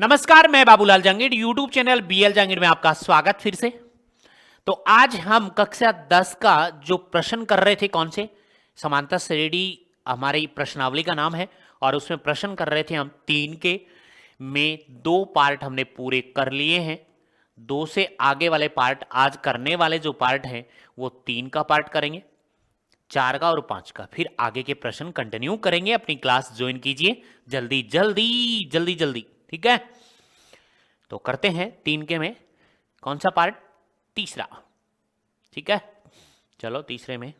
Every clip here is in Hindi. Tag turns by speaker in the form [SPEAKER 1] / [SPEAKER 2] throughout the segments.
[SPEAKER 1] नमस्कार, मैं Babulal Jangir YouTube channel BL Jangir में आपका स्वागत फिर से। तो आज हम कक्षा 10 का जो प्रश्न कर रहे थे, कौन से समांतर श्रेणी हमारी प्रश्नावली का नाम है, और उसमें प्रश्न कर रहे थे हम 3 के में 2 पार्ट हमने पूरे कर लिए हैं। 2 से आगे वाले पार्ट आज करने वाले जो पार्ट हैं वो 3 का पार्ट करेंगे, 4 का और 5 का। फिर आगे के प्रश्न कंटिन्यू करेंगे। अपनी क्लास ज्वाइन कीजिए जल्दी जल्दी जल्दी जल्दी, ठीक है। तो करते हैं 3 के में कौन सा पार्ट, तीसरा, ठीक है। चलो तीसरे में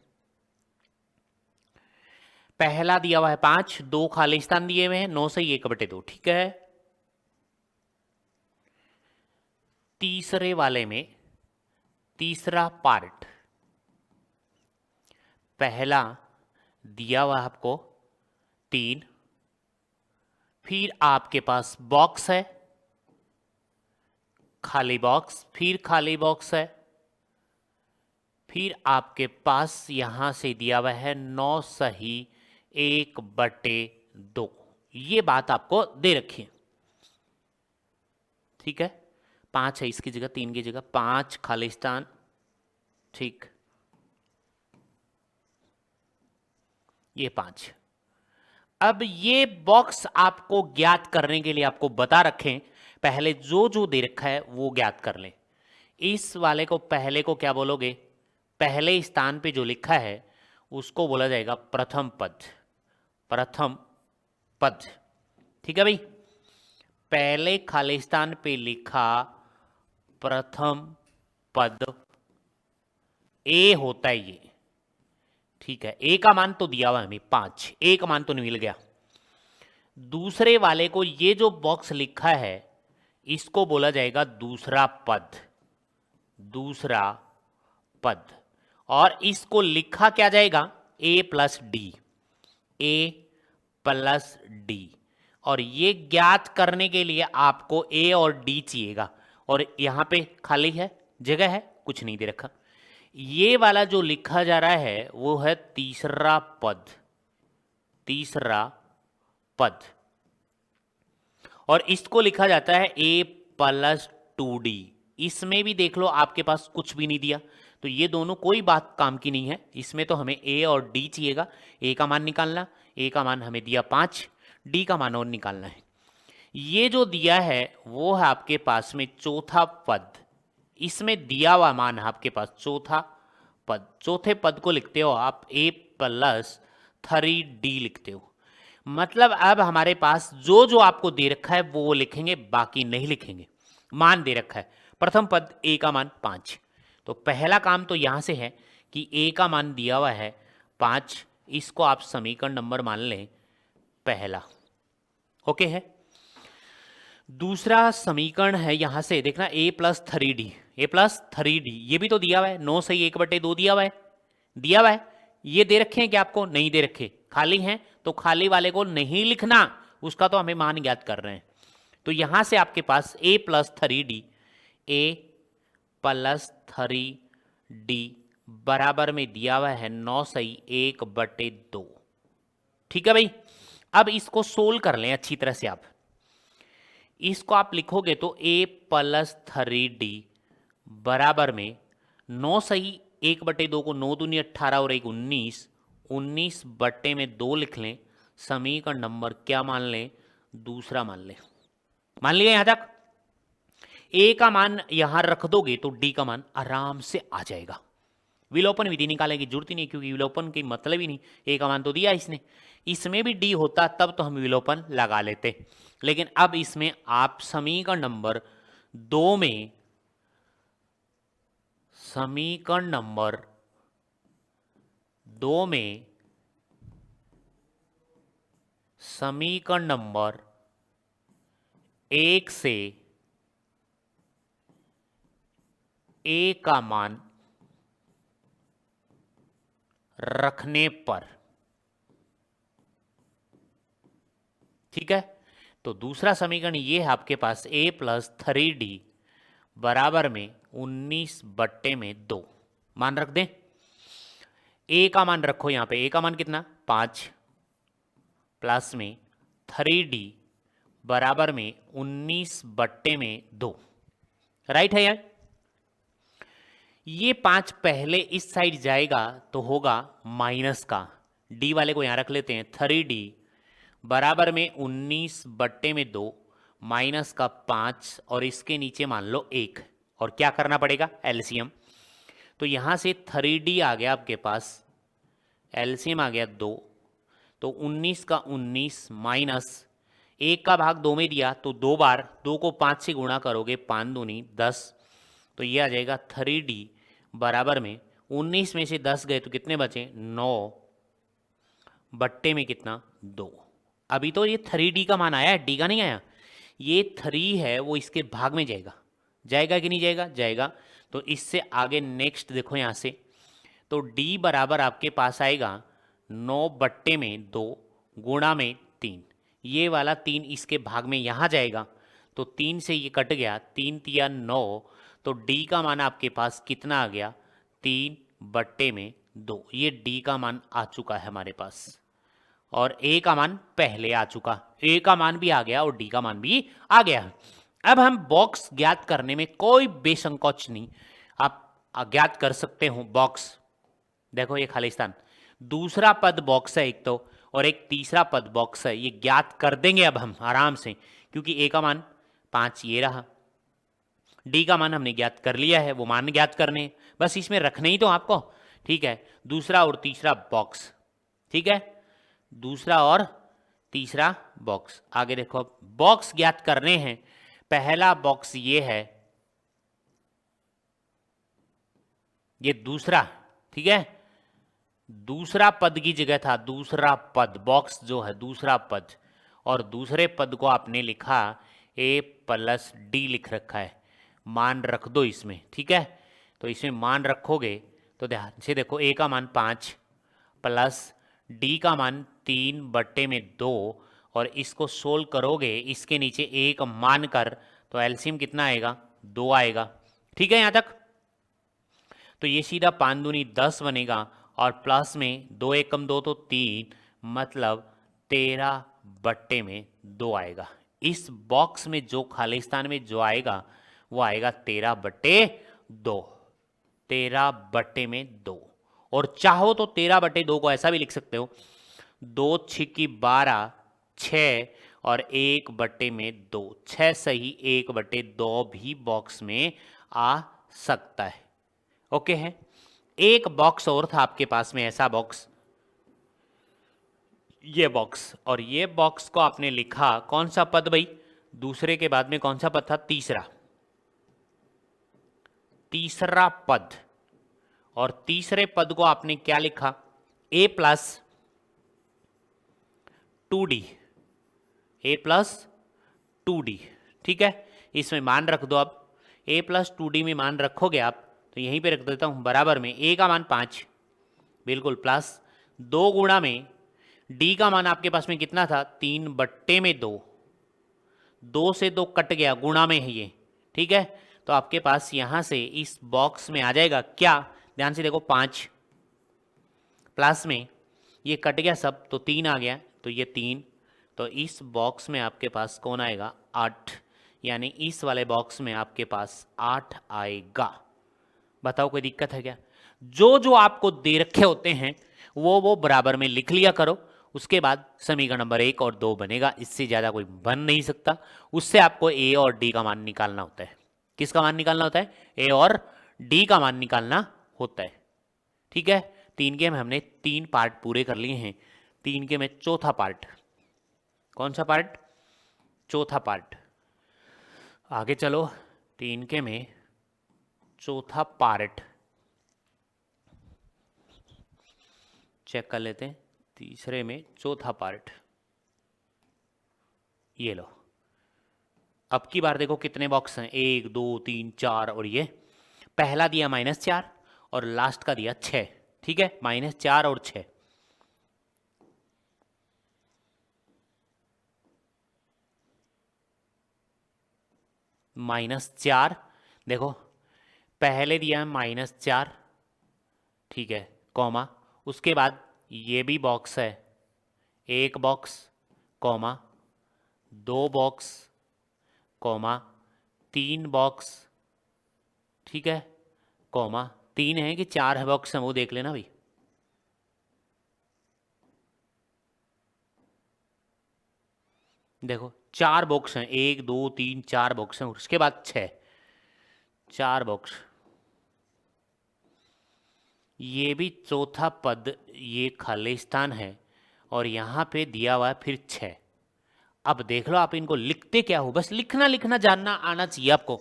[SPEAKER 1] पहला दिया हुआ है 5, 2 खाली स्थान दिए हुए हैं, 9 से 1/2, ठीक है। तीसरे वाले में तीसरा पार्ट, पहला दिया हुआ आपको 3, फिर आपके पास बॉक्स है, खाली बॉक्स, फिर खाली बॉक्स है, फिर आपके पास यहां से दिया हुआ है 9 सही 1/2। ये बात आपको दे रखी है, ठीक है। 5 है इसकी जगह, 3 की जगह 5 खाली स्थान, ठीक। ये 5। अब ये बॉक्स आपको ज्ञात करने के लिए आपको बता रखें, पहले जो जो दे रखा है वो ज्ञात कर लें। इस वाले को पहले को क्या बोलोगे, पहले स्थान पे जो लिखा है उसको बोला जाएगा प्रथम पद, प्रथम पद, ठीक है भाई। पहले खाली स्थान पे लिखा प्रथम पद ए होता है ये, ठीक है। ए का मान तो दिया हुआ है हमें 5, ए का मान तो नहीं मिल गया। दूसरे वाले को ये जो बॉक्स लिखा है इसको बोला जाएगा दूसरा पद, दूसरा पद। और इसको लिखा क्या जाएगा, ए प्लस डी, ए प्लस डी। और ये ज्ञात करने के लिए आपको ए और डी चाहिएगा, और यहां पे खाली है, जगह है, कुछ नहीं दे रखा। ये वाला जो लिखा जा रहा है वो है तीसरा पद, तीसरा पद। और इसको लिखा जाता है ए प्लस 2D। इसमें भी देख लो आपके पास कुछ भी नहीं दिया, तो ये दोनों कोई बात काम की नहीं है। इसमें तो हमें ए और डी चाहिएगा। ए का मान निकालना, ए का मान हमें दिया 5, डी का मान और निकालना है। ये जो दिया है वो है आपके पास में चौथा पद, इसमें दिया हुआ मान है आपके पास चौथा पद। चौथे पद को लिखते हो आप ए प्लस 3D लिखते हो। मतलब अब हमारे पास जो जो आपको दे रखा है वो लिखेंगे, बाकी नहीं लिखेंगे। मान दे रखा है, प्रथम पद ए का मान 5। तो पहला काम तो यहां से है कि ए का मान दिया हुआ है 5, इसको आप समीकरण नंबर मान लें पहला, ओके है। दूसरा समीकरण है यहां से देखना ए प्लस 3D, ए प्लस 3D ये भी तो दिया हुआ है, 9 से 1/2 दिया हुआ है, दिया हुआ है। ये दे रखे हैं कि आपको नहीं दे रखे, खाली हैं, तो खाली वाले को नहीं लिखना, उसका तो हमें मान ज्ञात कर रहे हैं। तो यहां से आपके पास ए प्लस 3D, ए प्लस 3D बराबर में दिया हुआ है 9 सही 1/2, ठीक है भाई। अब इसको सोल्व कर लें अच्छी तरह से। आप इसको आप लिखोगे तो ए प्लस 3D बराबर में 9 सही 1/2 को 9 दूनी 18 और 1 19, 19 बट्टे में 2 लिख लें। समीकरण नंबर क्या मान लें, दूसरा मान लें। मान लिया यहां तक। ए का मान यहां रख दोगे तो डी का मान आराम से आ जाएगा। विलोपन विधि निकालने की जरूरत ही नहीं, क्योंकि विलोपन की मतलब ही नहीं, ए का मान तो दिया इसने। इसमें भी डी होता तब तो हम विलोपन लगा लेते, लेकिन अब इसमें आप समीकरण नंबर 2 में, समीकरण नंबर 2 में, समीकरण नंबर 1 से ए का मान रखने पर, ठीक है। तो दूसरा समीकरण ये है आपके पास ए प्लस 3D बराबर में 19 बट्टे में 2 मान रख दें। ए का मान रखो यहां पे, ए का मान कितना 5 प्लस में 3D बराबर में 19/2। राइट है यार। ये 5 पहले इस साइड जाएगा तो होगा माइनस का, डी वाले को यहां रख लेते हैं, 3D बराबर में 19/2 माइनस का 5 और इसके नीचे मान लो 1। और क्या करना पड़ेगा, एलसीएम। तो यहां से 3D आ गया आपके पास, एलसीएम आ गया 2, तो 19 का 19 माइनस 1 का भाग 2 में दिया तो 2 बार, 2 को 5 से गुणा करोगे, 5 दूनी 10, तो ये आ जाएगा 3D बराबर में 19 में से 10 गए तो कितने बचे, 9 बट्टे में कितना, 2। अभी तो ये 3D का मान आया है, डी का नहीं आया। ये 3 है वो इसके भाग में जाएगा, जाएगा कि नहीं जाएगा, जाएगा। तो इससे आगे नेक्स्ट देखो यहाँ से, तो D बराबर आपके पास आएगा 9/2 गुणा में 3। ये वाला 3 इसके भाग में यहाँ जाएगा तो 3 से ये कट गया, 3 तिया 9, तो D का मान आपके पास कितना आ गया, 3/2। ये D का मान आ चुका है हमारे पास और A का मान पहले आ चुका, A का मान भी आ गया और D का मान भी आ गया। अब हम बॉक्स ज्ञात करने में कोई बेसंकोच नहीं, आप ज्ञात कर सकते हो बॉक्स। देखो ये खालिस्तान, दूसरा पद बॉक्स है एक तो, और एक तीसरा पद बॉक्स है, ये ज्ञात कर देंगे अब हम आराम से, क्योंकि A का मान 5 ये रहा, D का मान हमने ज्ञात कर लिया है, वो मान ज्ञात करने, बस इसमें रखने ही तो आपको। ठीक है, दूसरा और तीसरा बॉक्स, ठीक है, दूसरा और तीसरा बॉक्स। आगे देखो, अब बॉक्स ज्ञात करने हैं। पहला बॉक्स ये है, ये दूसरा, ठीक है, दूसरा पद की जगह था दूसरा पद, बॉक्स जो है दूसरा पद, और दूसरे पद को आपने लिखा A+D लिख रखा है, मान रख दो इसमें, ठीक है। तो इसमें मान रखोगे तो ध्यान से देखो, A का मान 5 प्लस D का मान 3/2, और इसको सोल्व करोगे इसके नीचे 1 मान कर, तो एलसीएम कितना आएगा, 2 आएगा। ठीक है यहाँ तक। तो ये सीधा 5 दूनी 10 बनेगा, और प्लस में 2 एकम 2 तो 3, मतलब 13/2 आएगा। इस बॉक्स में जो खालिस्तान में जो आएगा वो आएगा 13/2, 13/2। और चाहो तो 13/2 को ऐसा भी लिख सकते हो, 2 छिकी 12, 6 और 1/2, 6 सही 1/2 भी बॉक्स में आ सकता है। ओके है। एक बॉक्स और था आपके पास में, ऐसा बॉक्स, ये बॉक्स, और ये बॉक्स को आपने लिखा कौन सा पद भाई, दूसरे के बाद में कौन सा पद था, तीसरा, तीसरा पद। और तीसरे पद को आपने क्या लिखा, A+2D, A+2D, ठीक है। इसमें मान रख दो, अब A+2D में मान रखोगे आप तो यहीं पे रख देता हूं, बराबर में A का मान 5 बिल्कुल, प्लस 2 गुणा में D का मान आपके पास में कितना था, 3/2, 2 से 2 कट गया, गुणा में है ये, ठीक है। तो आपके पास यहां से इस बॉक्स में आ जाएगा क्या, ध्यान से देखो, 5 प्लस में ये कट गया सब तो 3 आ गया, तो ये 3, तो इस बॉक्स में आपके पास कौन आएगा, 8, यानी इस वाले बॉक्स में आपके पास 8 आएगा। बताओ कोई दिक्कत है क्या। जो जो आपको दे रखे होते हैं वो बराबर में लिख लिया करो, उसके बाद समीकरण नंबर 1 और 2 बनेगा, इससे ज़्यादा कोई बन नहीं सकता। उससे आपको A और D का मान निकालना होता है। किसका मान निकालना होता है, A और D का मान निकालना होता है। ठीक है, 3 के में हमने 3 पार्ट पूरे कर लिए हैं, 3 के में चौथा पार्ट, कौन सा पार्ट, चौथा पार्ट। आगे चलो, 3 के में चौथा पार्ट चेक कर लेते हैं, तीसरे में चौथा पार्ट, ये लो। अब की बार देखो कितने बॉक्स हैं, 1 2 3 4, और ये पहला दिया -4 और लास्ट का दिया 6, ठीक है, -4 और 6। -4 देखो, पहले दिया -4, ठीक है, कॉमा, उसके बाद ये भी बॉक्स है, एक box, comma, 2 box, comma 3 box, ठीक है, कॉमा 3 है कि 4 बॉक्स है वो देख लेना भाई। देखो 4 बॉक्स हैं, 1 2 3 4 बॉक्स हैं, उसके बाद 6, 4 बॉक्स। ये भी चौथा पद, ये खालिस्तान है और यहाँ पे दिया हुआ है फिर 6। अब देख लो आप इनको लिखते क्या हो, बस लिखना लिखना जानना आना चाहिए आपको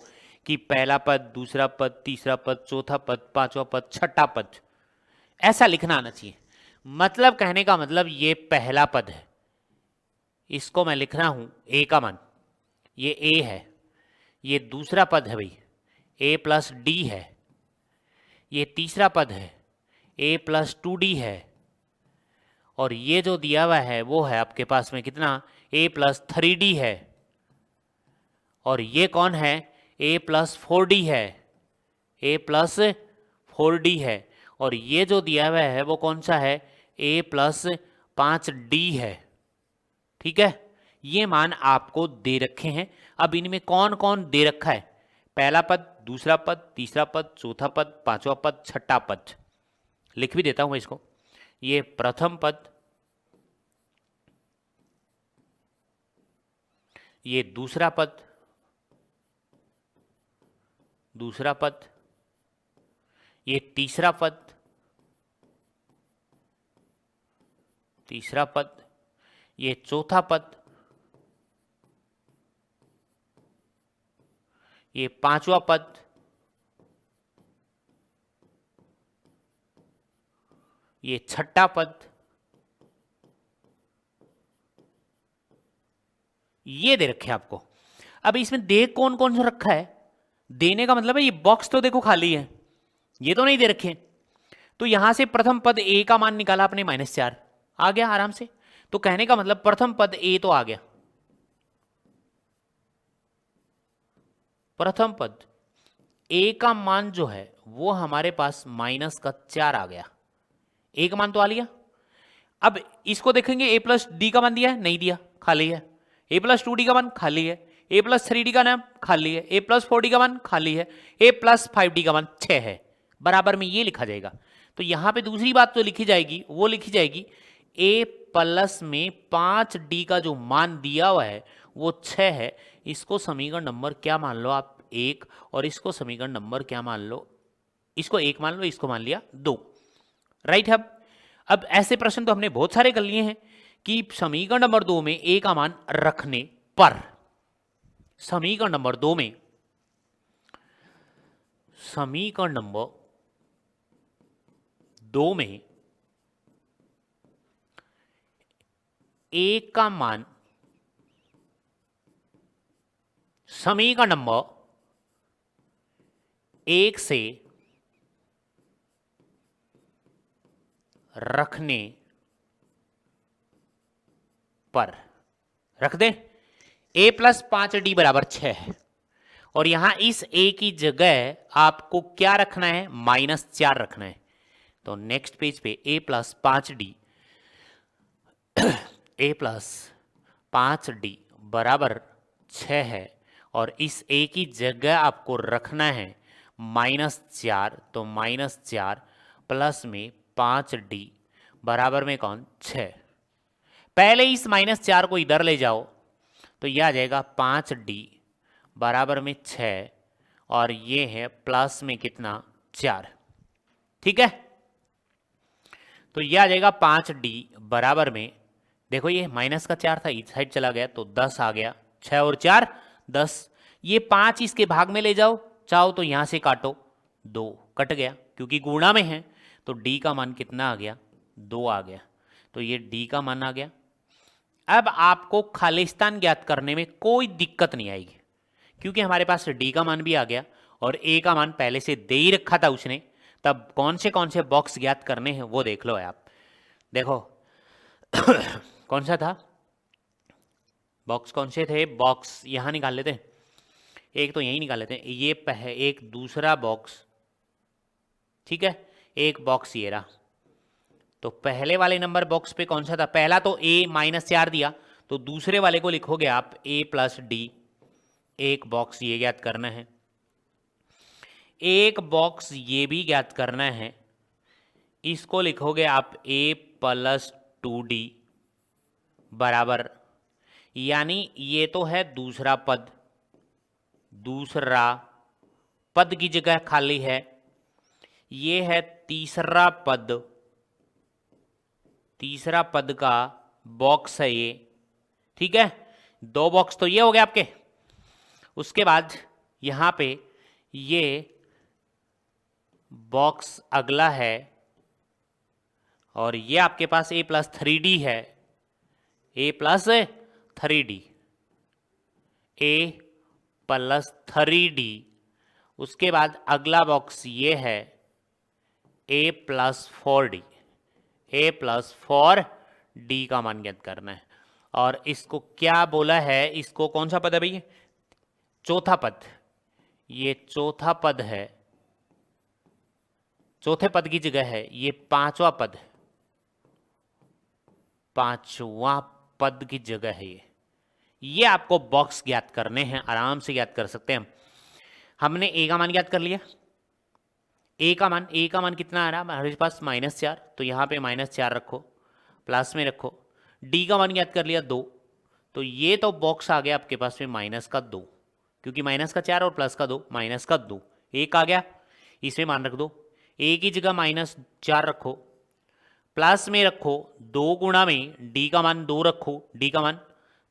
[SPEAKER 1] कि पहला पद, दूसरा पद, तीसरा पद, चौथा पद, पांचवा पद, छठा पद, ऐसा लिखना आना चाहिए। मतलब कहने का मतलब ये पहला पद है, इसको मैं लिख रहा हूं ए का मान, ये ए है। ये दूसरा पद है भाई, ए प्लस डी है। ये तीसरा पद है, ए प्लस 2d है। और ये जो दिया हुआ है वो है आपके पास में कितना, ए प्लस 3d है। और ये कौन है, ए प्लस 4d है, ए प्लस 4d है। और ये जो दिया हुआ है वो कौन सा है, ए प्लस 5d है। ठीक है, ये मान आपको दे रखे हैं। अब इनमें कौन कौन दे रखा है, पहला पद, दूसरा पद, तीसरा पद, चौथा पद, पांचवा पद, छठा पद। लिख भी देता हूं मैं इसको। ये प्रथम पद, ये दूसरा पद, दूसरा पद, ये तीसरा पद, तीसरा पद, ये चौथा पद, ये पांचवा पद, ये छठा पद, ये दे रखे आपको। अब इसमें दे कौन कौन सा रखा है, देने का मतलब है ये बॉक्स तो देखो खाली है, ये तो नहीं दे रखे। तो यहां से प्रथम पद ए का मान निकाला आपने -4, आ गया आराम से। तो कहने का मतलब प्रथम पद ए तो आ गया, प्रथम पद ए का मान जो है वो हमारे पास -4 आ गया। ए का मान तो आ लिया। अब इसको देखेंगे, ए प्लस डी का मान दिया है, नहीं दिया, खाली है। ए प्लस 2d का मान खाली है। ए प्लस 3d का नाम खाली है। ए प्लस 4d का मान खाली है। ए प्लस 5d का मान 6 है। बराबर में ये लिखा जाएगा। तो यहां पे दूसरी बात तो लिखी जाएगी, वो लिखी जाएगी ए प्लस में 5d का जो मान दिया हुआ है वो 6 है। इसको समीकरण नंबर क्या मान लो आप, 1, और इसको समीकरण नंबर क्या मान लो, इसको 1 मान लो, इसको मान लिया 2। राइट है। अब ऐसे प्रश्न तो हमने बहुत सारे कर लिए हैं कि समीकरण नंबर 2 में ए का मान रखने पर, समीकरण नंबर 2 में, समीकरण नंबर 2 में ए का मान समीकरण नंबर 1 से रखने पर, रख दे, a प्लस 5d बराबर 6 है। और यहां इस a की जगह आपको क्या रखना है, -4 रखना है। तो नेक्स्ट पेज पे a plus 5d, a plus 5d बराबर 6 है। और इस a की जगह आपको रखना है -4, तो -4 प्लस में 5d बराबर में कौन, 6। पहले इस -4 को इधर ले जाओ तो यह आ जाएगा 5d बराबर में 6, और ये है प्लस में कितना, 4। ठीक है, तो यह आ जाएगा 5d बराबर में, देखो ये माइनस का 4 था, इस साइड चला गया तो 10 आ गया, 6 और 4 10। ये 5 इसके भाग में ले जाओ, चाहो तो यहां से काटो, 2 कट गया क्योंकि गुणा में है। तो d का मान कितना आ गया, 2 आ गया। तो ये d का मान आ गया। अब आपको खालिस्तान ज्ञात करने में कोई दिक्कत नहीं आएगी क्योंकि हमारे पास d का मान भी आ गया और a का मान पहले से दे ही रखा था उसने। तब कौन से बॉक्स ज्ञात करने हैं वो देख लो आप। देखो कौन सा था बॉक्स, कौन से थे बॉक्स, यहां निकाल लेते हैं, एक तो यही निकाल लेते हैं। ये एक दूसरा बॉक्स, ठीक है, एक बॉक्स ये रहा। तो पहले वाले नंबर बॉक्स पे कौन सा था, पहला तो a -4 दिया, तो दूसरे वाले को लिखोगे आप a प्लस डी, एक बॉक्स ये ज्ञात करना है, एक बॉक्स ये भी ज्ञात करना है, इसको लिखोगे आप a प्लस 2d बराबर, यानी ये तो है दूसरा पद, दूसरा पद की जगह खाली है, ये है तीसरा पद, तीसरा पद का बॉक्स है ये, ठीक है। दो बॉक्स तो ये हो गए आपके। उसके बाद यहां पे ये बॉक्स अगला है और ये आपके पास a प्लस 3d है, a plus 3d, a plus 3d। उसके बाद अगला बॉक्स ये है a plus 4d, a plus 4d का मान ज्ञात करना है। और इसको क्या बोला है, इसको कौन सा पद है भाई, चौथा पद, ये चौथा पद है, चौथे पद की जगह है ये पांचवा पद, पांचवा पद की जगह है ये आपको बॉक्स ज्ञात करने हैं, आराम से ज्ञात कर सकते हैं हम। हमने ए का मान ज्ञात कर लिया, ए का मान कितना आ रहा है हमारे पास -4, तो यहाँ पे -4 रखो, प्लस में रखो। डी का मान ज्ञात कर लिया 2, तो ये तो बॉक्स आ गया आपके पास में -2, क्योंकि -4 और +2, -2 एक आ गया, इसमें मान रख दो। ए की जगह -4 रखो, प्लस में रखो 2 गुणा में डी का मान 2 रखो, डी का मान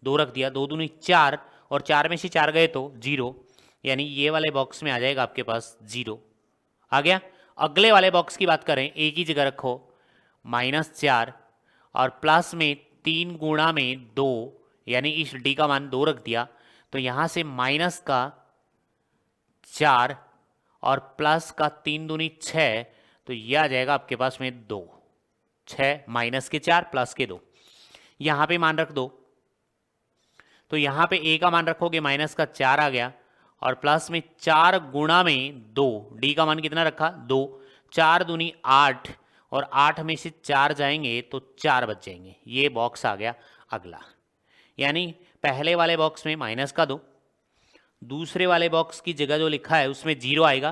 [SPEAKER 1] 2 रख दिया, 2 दूनी 4 और 4 में से 4 गए तो 0, यानी ये वाले बॉक्स में आ जाएगा आपके पास 0 आ गया। अगले वाले बॉक्स की बात करें, ए की जगह रखो -4 और प्लस में 3 गुणा में 2, यानी इस डी का मान 2 रख दिया, तो यहाँ से माइनस का 4 और प्लस का 3 दूनी 6, तो ये आ जाएगा आपके पास में 2, 6 माइनस के 4 प्लस के 2, यहाँ पे मान रख दो। तो यहाँ पे ए का मान रखोगे माइनस का 4 आ गया और प्लस में 4 गुणा में 2, डी का मान कितना रखा 2, 4 दूनी 8 और 8 में से 4 जाएंगे तो 4 बच जाएंगे, ये बॉक्स आ गया अगला। यानी पहले वाले बॉक्स में -2, दूसरे वाले बॉक्स की जगह जो लिखा है उसमें 0 आएगा,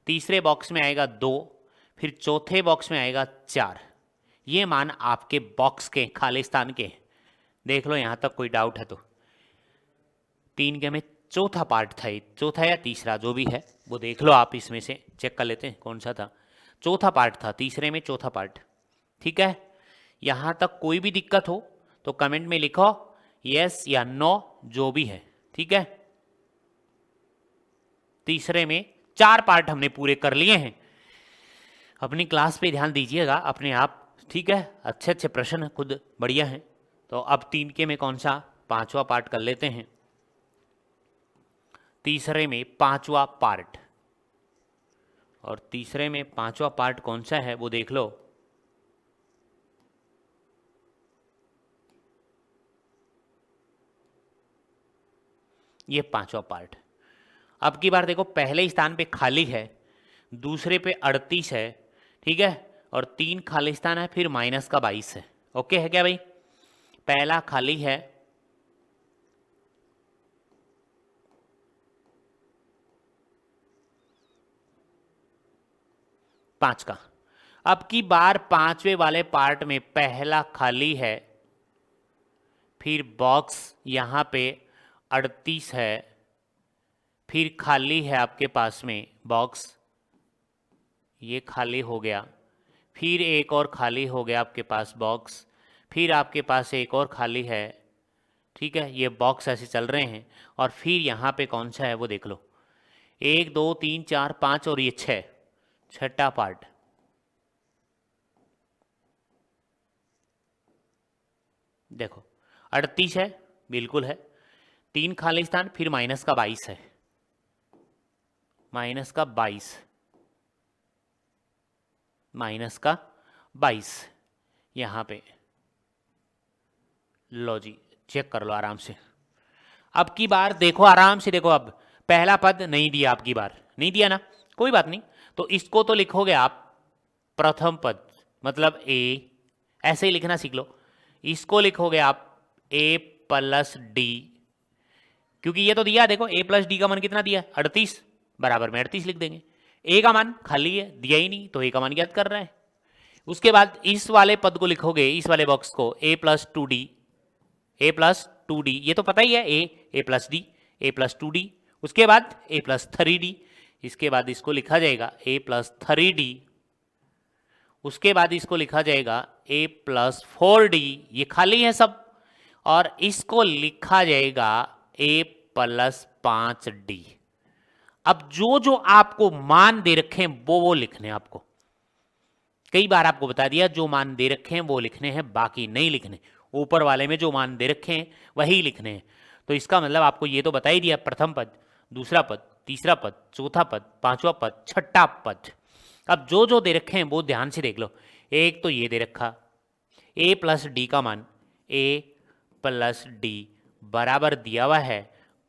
[SPEAKER 1] तीसरे बॉक्स में आएगा 2, फिर चौथे बॉक्स में आएगा 4। ये मान आपके बॉक्स के खाली स्थान के। देख लो यहाँ तक कोई डाउट है तो। 3 के में चौथा पार्ट था, चौथा या तीसरा जो भी है वो देख लो आप, इसमें से चेक कर लेते हैं कौन सा था। चौथा पार्ट था, तीसरे में चौथा पार्ट, ठीक है। यहाँ तक कोई भी दिक्कत हो तो कमेंट में लिखो यस या नो, जो भी है, ठीक है। तीसरे में 4 पार्ट हमने पूरे कर लिए हैं। अपनी क्लास पे ध्यान दीजिएगा अपने आप, ठीक है। अच्छे अच्छे प्रश्न खुद बढ़िया हैं। तो अब 3 के में कौन सा 5वां पार्ट कर लेते हैं। तीसरे में 5वां पार्ट, और तीसरे में 5वां पार्ट कौन सा है वो देख लो। ये 5वां पार्ट। अब की बार देखो, पहले स्थान पे खाली है, दूसरे पे 38 है, ठीक है, और 3 खाली स्थान है, फिर माइनस का 22 है। ओके है क्या भाई? पहला खाली है, पांच का। अब की बार 5वें वाले पार्ट में पहला खाली है, फिर बॉक्स यहां पे 38 है, फिर खाली है आपके पास में बॉक्स, ये खाली हो गया, फिर एक और खाली हो गया आपके पास बॉक्स, फिर आपके पास एक और खाली है, ठीक है। ये बॉक्स ऐसे चल रहे हैं, और फिर यहाँ पे कौन सा है वो देख लो, 1 2 3 4 5 और ये 6, छठा पार्ट। देखो 38 है, बिल्कुल है, 3 खाली स्थान, फिर माइनस का 22 है, माइनस का 22 यहाँ पे। लो जी, चेक कर लो आराम से। अब की बार देखो, आराम से देखो, अब पहला पद नहीं दिया, आपकी बार नहीं दिया ना, कोई बात नहीं, तो इसको तो लिखोगे आप प्रथम पद, मतलब ए, ऐसे ही लिखना सीख लो। इसको लिखोगे आप ए प्लस डी, क्योंकि ये तो दिया, देखो a प्लस डी का मान कितना दिया, 38, बराबर में 38 लिख देंगे। a का मान खाली है, दिया ही नहीं, तो a का मान ज्ञात कर रहा है। उसके बाद इस वाले पद को लिखोगे, इस वाले बॉक्स को, a plus two D, a plus two D, ये तो पता ही है, a plus D, a plus two D, उसके बाद a प्लस थ्री डी, इसके बाद इसको लिखा जाएगा a प्लस थ्री डी, उसके बाद इसको लिखा जाएगा a प्लस फोर डी, ये खाली है सब, और इसको लिखा जाएगा a प्लस पांच डी। अब जो जो आपको मान दे रखे हैं वो लिखने हैं आपको। कई बार आपको बता दिया जो मान दे रखे हैं वो लिखने हैं, बाकी नहीं लिखने। ऊपर वाले में जो मान दे रखे हैं वही लिखने हैं। तो इसका मतलब आपको ये तो बता ही दिया, प्रथम पद, दूसरा पद, तीसरा पद, चौथा पद, पांचवा पद, छठा पद। अब जो जो दे रखे हैं वो ध्यान से देख लो। एक तो ये दे रखा, a प्लस डी का मान, a प्लस डी बराबर दिया हुआ है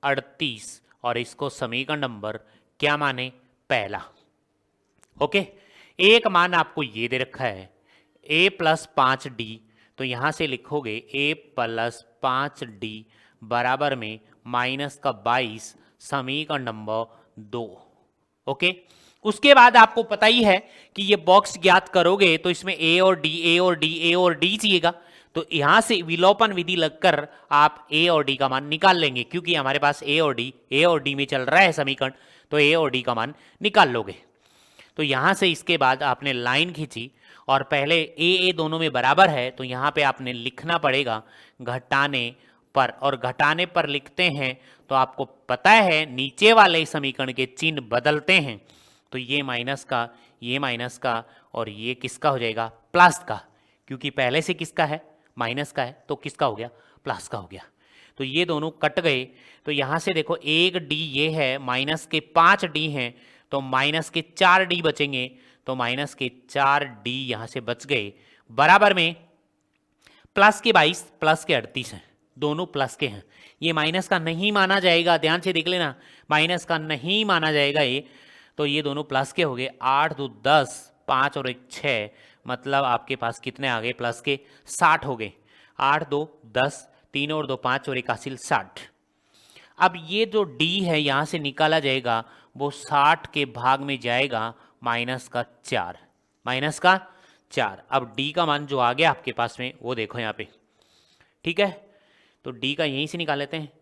[SPEAKER 1] 38, और इसको समीकरण नंबर क्या माने, पहला। ओके, एक मान आपको ये दे रखा है a प्लस पांच डी, तो यहां से लिखोगे a प्लस पांच डी बराबर में माइनस का 22, समीकरण नंबर 2। ओके, उसके बाद आपको पता ही है कि ये बॉक्स ज्ञात करोगे तो इसमें a और d, a और d, a और d चाहिएगा, तो यहां से विलोपन विधि लगकर आप a और d का मान निकाल लेंगे, क्योंकि हमारे पास a और d में चल रहा है समीकरण, तो a और d का मान निकाल लोगे। तो यहां से इसके बाद आपने लाइन खींची और पहले a दोनों में बराबर है, तो यहां पे आपने लिखना पड़ेगा घटाने पर, और घटाने पर लिखते हैं तो आपको पता है नीचे वाले समीकरण के चिन्ह बदलते हैं, तो ये माइनस का, ये माइनस का, और ये किसका हो जाएगा, प्लस का, क्योंकि पहले से किसका है, माइनस का है, तो किसका हो गया, प्लस का हो गया। तो ये दोनों कट गए, तो यहां से देखो एक डी ये है, माइनस के 5 डी हैं, तो माइनस के 4 डी बचेंगे, तो माइनस के 4 डी यहां से बच गए, बराबर में प्लस के 22 प्लस के 38 हैं, दोनों प्लस के हैं। ये माइनस का नहीं माना जाएगा, ध्यान से देख लेना, माइनस का नहीं माना जाएगा ये, तो ये दोनों प्लस के हो गए। 8 2 10, 5 और 1 6, मतलब आपके पास कितने आ गए, प्लस के 60 हो गए। 8 2 10, 3 और 2 5 और 1 हासिल 60। अब ये जो d है यहां से निकाला जाएगा, वो 60 के भाग में जाएगा माइनस का 4, माइनस का 4। अब d का मान जो आ गया आपके पास में वो देखो यहाँ पे, ठीक है, तो d का यहीं से निकाल लेते हैं।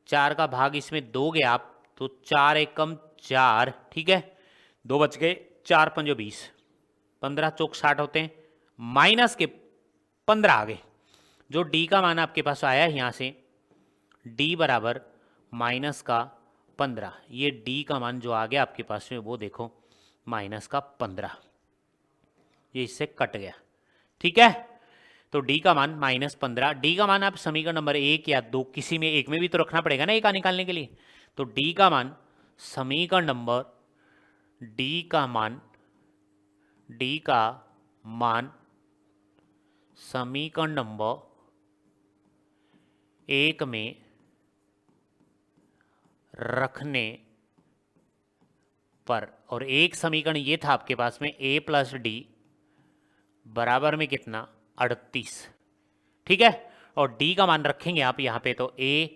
[SPEAKER 1] 4 का भाग इसमें दोगे आप तो 4 एकम 4, ठीक है, 2 बच गए, 4 पंजो 20, 15 चौक 60 होते हैं, माइनस के 15 आ गए। जो d का मान आपके पास आया है यहाँ से, d बराबर माइनस का 15, ये d का मान जो आ गया आपके पास में वो देखो माइनस का 15, ये इससे कट गया, ठीक है। तो d का मान माइनस 15, d का मान आप समीकरण नंबर 1 या 2 किसी में एक में भी तो रखना पड़ेगा ना, एक निकालने के लिए। तो d का मान समीकरण नंबर, d का मान समीकरण नंबर 1 में रखने पर, और एक समीकरण ये था आपके पास में a प्लस डी बराबर में कितना, 38, ठीक है, और d का मान रखेंगे आप यहाँ पे, तो a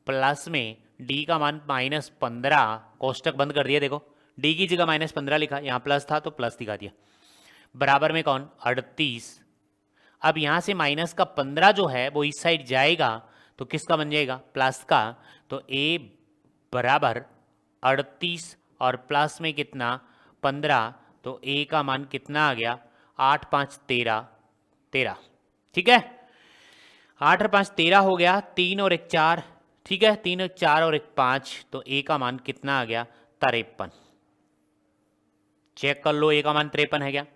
[SPEAKER 1] प्लस में d का मान माइनस 15, कोष्टक बंद कर दिया, देखो d की जगह माइनस 15 लिखा, यहाँ प्लस था तो प्लस दिखा दिया, बराबर में कौन, 38। अब यहाँ से माइनस का 15 जो है वो इस साइड जाएगा, तो किसका बन जाएगा, प्लस का, तो a बराबर 38 और प्लस में कितना 15, तो a का मान कितना आ गया, 8 5 13, 13, ठीक है, 8 और 5 13 हो गया, 3 और 1 4, ठीक है, 3 और 4 और 1 5, तो a का मान कितना आ गया, 53। चेक कर लो a का मान 53 है क्या,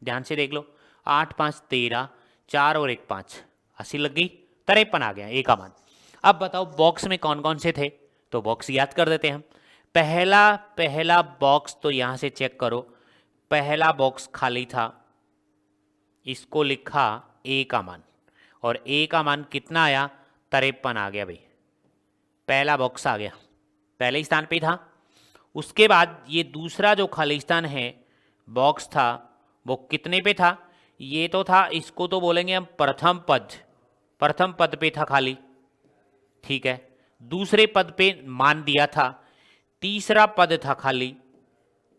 [SPEAKER 1] ध्यान से देख लो, 8 5 13, 4 और 1 5, 80 लग गई, 53 आ गया a का मान। अब बताओ बॉक्स में कौन कौन से थे, तो बॉक्स याद कर देते हैं हम। पहला बॉक्स तो यहां से चेक करो, पहला बॉक्स खाली था, इसको लिखा a का मान, और a का मान कितना आया, 53 आ गया भाई, पहला बॉक्स आ गया, पहले स्थान पे था। उसके बाद ये दूसरा जो खाली स्थान है बॉक्स था वो कितने पे था, ये तो था, इसको तो बोलेंगे हम प्रथम पद पे था खाली, ठीक है, दूसरे पद पे मान दिया था, तीसरा पद था खाली,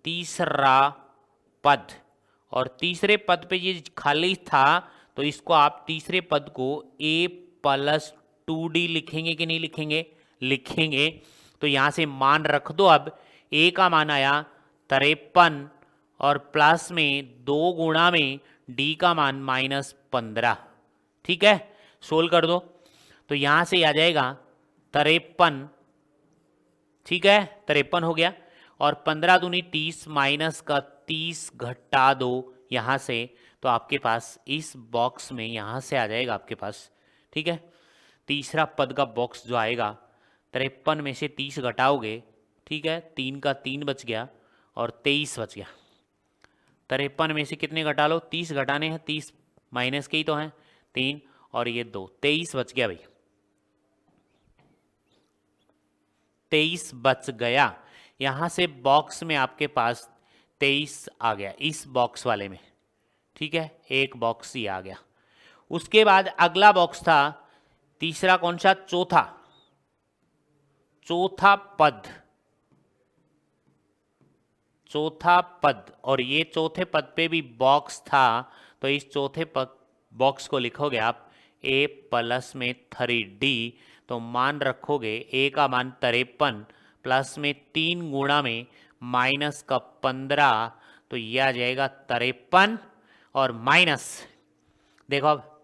[SPEAKER 1] तीसरा पद, और तीसरे पद पे ये खाली था, तो इसको आप तीसरे पद को a प्लस 2d लिखेंगे कि नहीं लिखेंगे? लिखेंगे। तो यहां से मान रख दो। अब a का मान आया 53 और प्लस में 2 गुणा में d का मान -15। ठीक है, सोल्व कर दो तो यहां से आ जाएगा 53। ठीक है, 53 हो गया, और 15 दूनी 30 माइनस का 30 घटा दो यहां से, तो आपके पास इस बॉक्स में यहां से आ जाएगा आपके पास। ठीक है, तीसरा पद का बॉक्स जो आएगा, 53 में से 30 घटाओगे, ठीक है, 3 का 3 बच गया और 23 बच गया। 53 में से कितने घटा लो? 30 घटाने हैं, 30 माइनस के ही तो हैं, 3 और ये 2, 23 बच गया भाई, 23 बच गया। यहां से बॉक्स में आपके पास 23 आ गया, इस बॉक्स वाले में। ठीक है, एक बॉक्स ही आ गया। उसके बाद अगला बॉक्स था तीसरा, कौन सा? चौथा, चौथा पद, चौथा पद, और ये चौथे पद पे भी बॉक्स था, तो इस चौथे पद बॉक्स को लिखोगे आप a प्लस में 3d, तो मान रखोगे a का मान 53 प्लस में 3 गुणा में माइनस का 15, तो यह आ जाएगा 53 और माइनस, देखो अब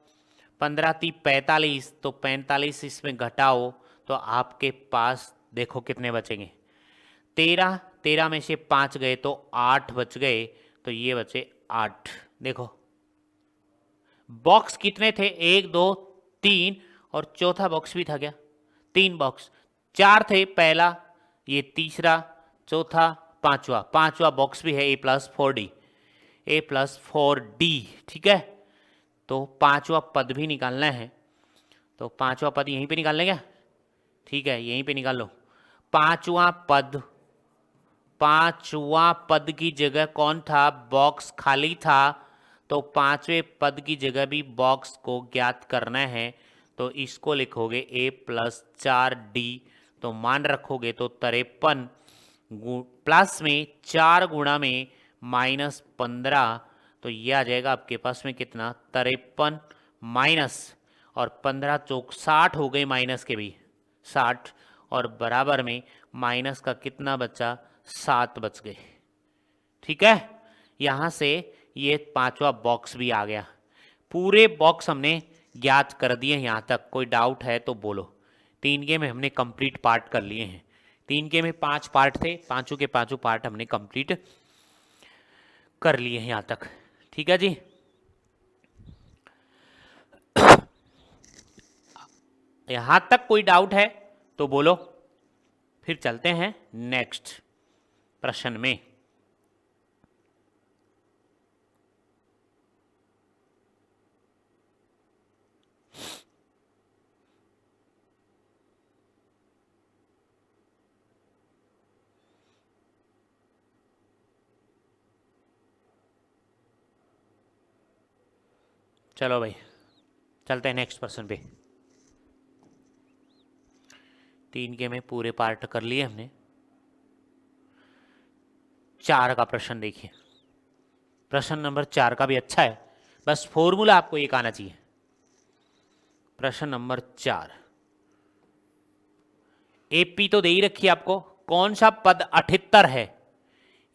[SPEAKER 1] 15 × 3 = 45, तो 45 इसमें घटाओ तो आपके पास देखो कितने बचेंगे, 13, 13 में से 5 गए तो 8 बच गए, तो ये बचे 8। देखो बॉक्स कितने थे? 1 2 3, और चौथा बॉक्स भी था क्या? 3 बॉक्स, 4 थे, पहला, ये तीसरा, चौथा, पांचवा, पांचवा बॉक्स भी है a प्लस 4d। ठीक है, तो पांचवा पद भी निकालना है, तो पांचवा पद यहीं पे निकाल लें क्या? ठीक है, यहीं पे निकाल लो। पांचवा पद, पांचवा पद की जगह कौन था? बॉक्स खाली था, तो पांचवें पद की जगह भी बॉक्स को ज्ञात करना है, तो इसको लिखोगे a प्लस 4d, तो मान रखोगे तो 53 प्लस में 4 गुणा में -15, तो ये आ जाएगा आपके पास में कितना? 53 माइनस, और 15 चौक 60 हो गए, माइनस के भी 60, और बराबर में माइनस का कितना बचा? 7 बच गए। ठीक है, यहां से ये पांचवा बॉक्स भी आ गया। पूरे बॉक्स हमने ज्ञात कर दिए। यहां तक कोई डाउट है तो बोलो। 3 के में हमने कंप्लीट पार्ट कर लिए हैं। 3 के में 5 पार्ट थे, पांचों के पांचों पार्ट हमने कंप्लीट कर लिए हैं यहां तक। ठीक है जी, यहां तक कोई डाउट है तो बोलो, फिर चलते हैं नेक्स्ट प्रश्न में। चलो भाई, चलते हैं नेक्स्ट प्रश्न पे। 3 के में पूरे पार्ट कर लिए हमने। 4 का प्रश्न देखिए। प्रश्न नंबर 4 का भी अच्छा है, बस फॉर्मूला आपको एक आना चाहिए। प्रश्न नंबर 4, एपी तो दे ही रखी है आपको, कौन सा पद 78 है?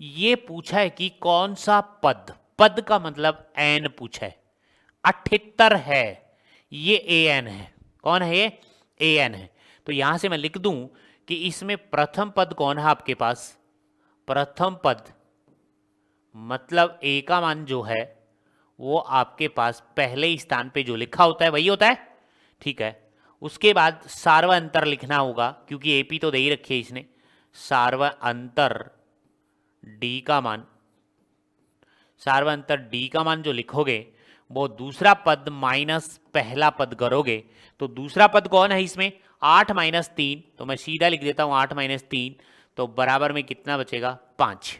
[SPEAKER 1] ये पूछा है कि कौन सा पद, पद का मतलब एन पूछा है, 78 है, ये ए एन है। कौन है ये? ए एन है। तो यहां से मैं लिख दूं कि इसमें प्रथम पद कौन है आपके पास? प्रथम पद मतलब ए का मान जो है वो आपके पास पहले स्थान पे जो लिखा होता है वही होता है। ठीक है, उसके बाद सार्वअंतर लिखना होगा, क्योंकि एपी तो दे ही रखी है इसने। सार्वअंतर डी का मान, सार्वअंतर डी का मान जो लिखोगे वो दूसरा पद माइनस पहला पद करोगे, तो दूसरा पद कौन है इसमें? 8 - 3, तो मैं सीधा लिख देता हूं 8 - 3, तो बराबर में कितना बचेगा? 5।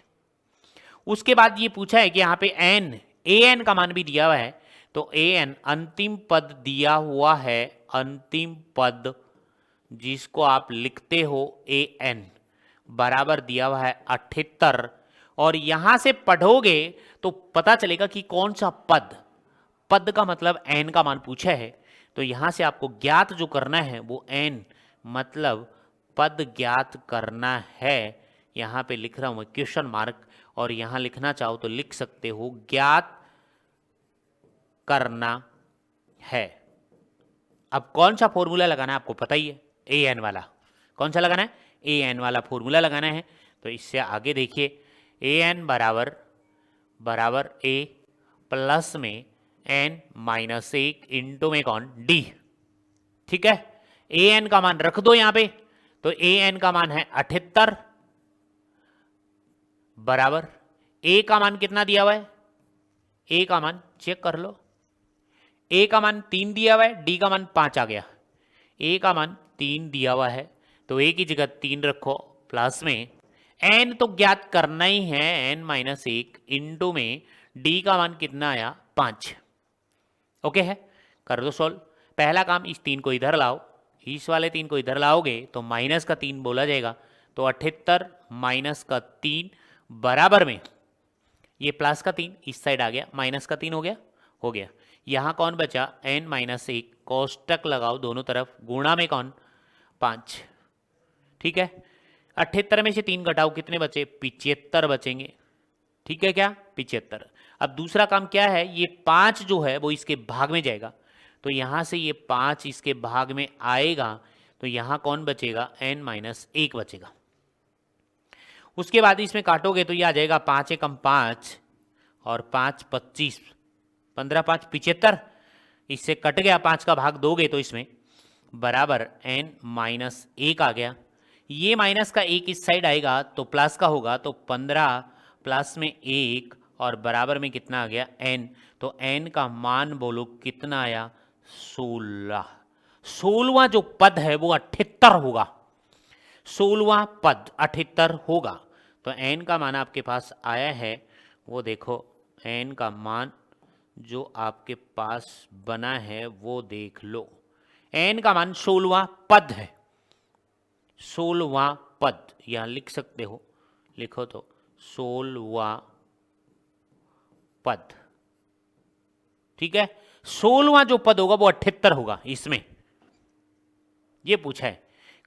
[SPEAKER 1] उसके बाद ये पूछा है कि यहाँ पे एन, ए एन का मान भी दिया हुआ है, तो ए एन अंतिम पद दिया हुआ है, अंतिम पद जिसको आप लिखते हो an बराबर दिया हुआ है 78, और यहां से पढ़ोगे तो पता चलेगा कि कौन सा पद, पद का मतलब n का मान पूछा है, तो यहां से आपको ज्ञात जो करना है वो n मतलब पद ज्ञात करना है। यहां पे लिख रहा हूं मैं क्वेश्चन मार्क, और यहां लिखना चाहो तो लिख सकते हो ज्ञात करना है। अब कौन सा फॉर्मूला लगाना है आपको पता ही है, ए एन वाला। कौन सा लगाना है? ए एन वाला फॉर्मूला लगाना है। तो इससे आगे देखिए, ए एन बराबर बराबर ए प्लस में एन माइनस 1 इंटू में कौन डी। ठीक है, ए एन का मान रख दो यहां पे, तो ए एन का मान है 78 बराबर ए का मान कितना दिया हुआ है, ए का मान चेक कर लो, ए का मान 3 दिया हुआ है, डी का मान 5 आ गया। ए का मान 3 दिया हुआ है तो ए की जगह 3 रखो, प्लस में एन तो ज्ञात करना ही है, एन माइनस 1 इंटू में डी का मान कितना आया 5। ओके है, कर दो सोल्व। पहला काम, इस 3 को इधर लाओ, इस वाले 3 को इधर लाओगे तो माइनस का 3 बोला जाएगा, तो 78 माइनस का 3 बराबर में ये प्लस का 3 इस साइड आ गया, माइनस का 3 हो गया। यहां कौन बचा, n माइनस 1, कोष्टक लगाओ दोनों तरफ, गुणा में कौन 5। ठीक है, 78 में से 3 घटाओ कितने बचे, 75 बचेंगे। ठीक है, क्या 75। अब दूसरा काम क्या है, ये 5 जो है वो इसके भाग में जाएगा, तो यहां से ये 5 इसके भाग में आएगा, तो यहां कौन बचेगा, n माइनस 1 बचेगा। उसके बाद इसमें काटोगे तो ये आ जाएगा 5 एकम 5 और 5 25, 15 5 75, इससे कट गया, 5 का भाग दोगे तो इसमें बराबर n माइनस 1 आ गया। ये माइनस का 1 इस साइड आएगा तो प्लस का होगा, तो 15 प्लस में 1 और बराबर में कितना आ गया n, तो n का मान बोलो कितना आया 16। 16वां जो पद है वो 78 होगा, 16वां पद 78 होगा। तो n का मान आपके पास आया है, वो देखो n का मान जो आपके पास बना है वो देख लो, n का मान 16वां पद है, 16वां पद यहां लिख सकते हो, लिखो तो 16वां पद। ठीक है, 16वां जो पद होगा वो 78 होगा, इसमें ये पूछा है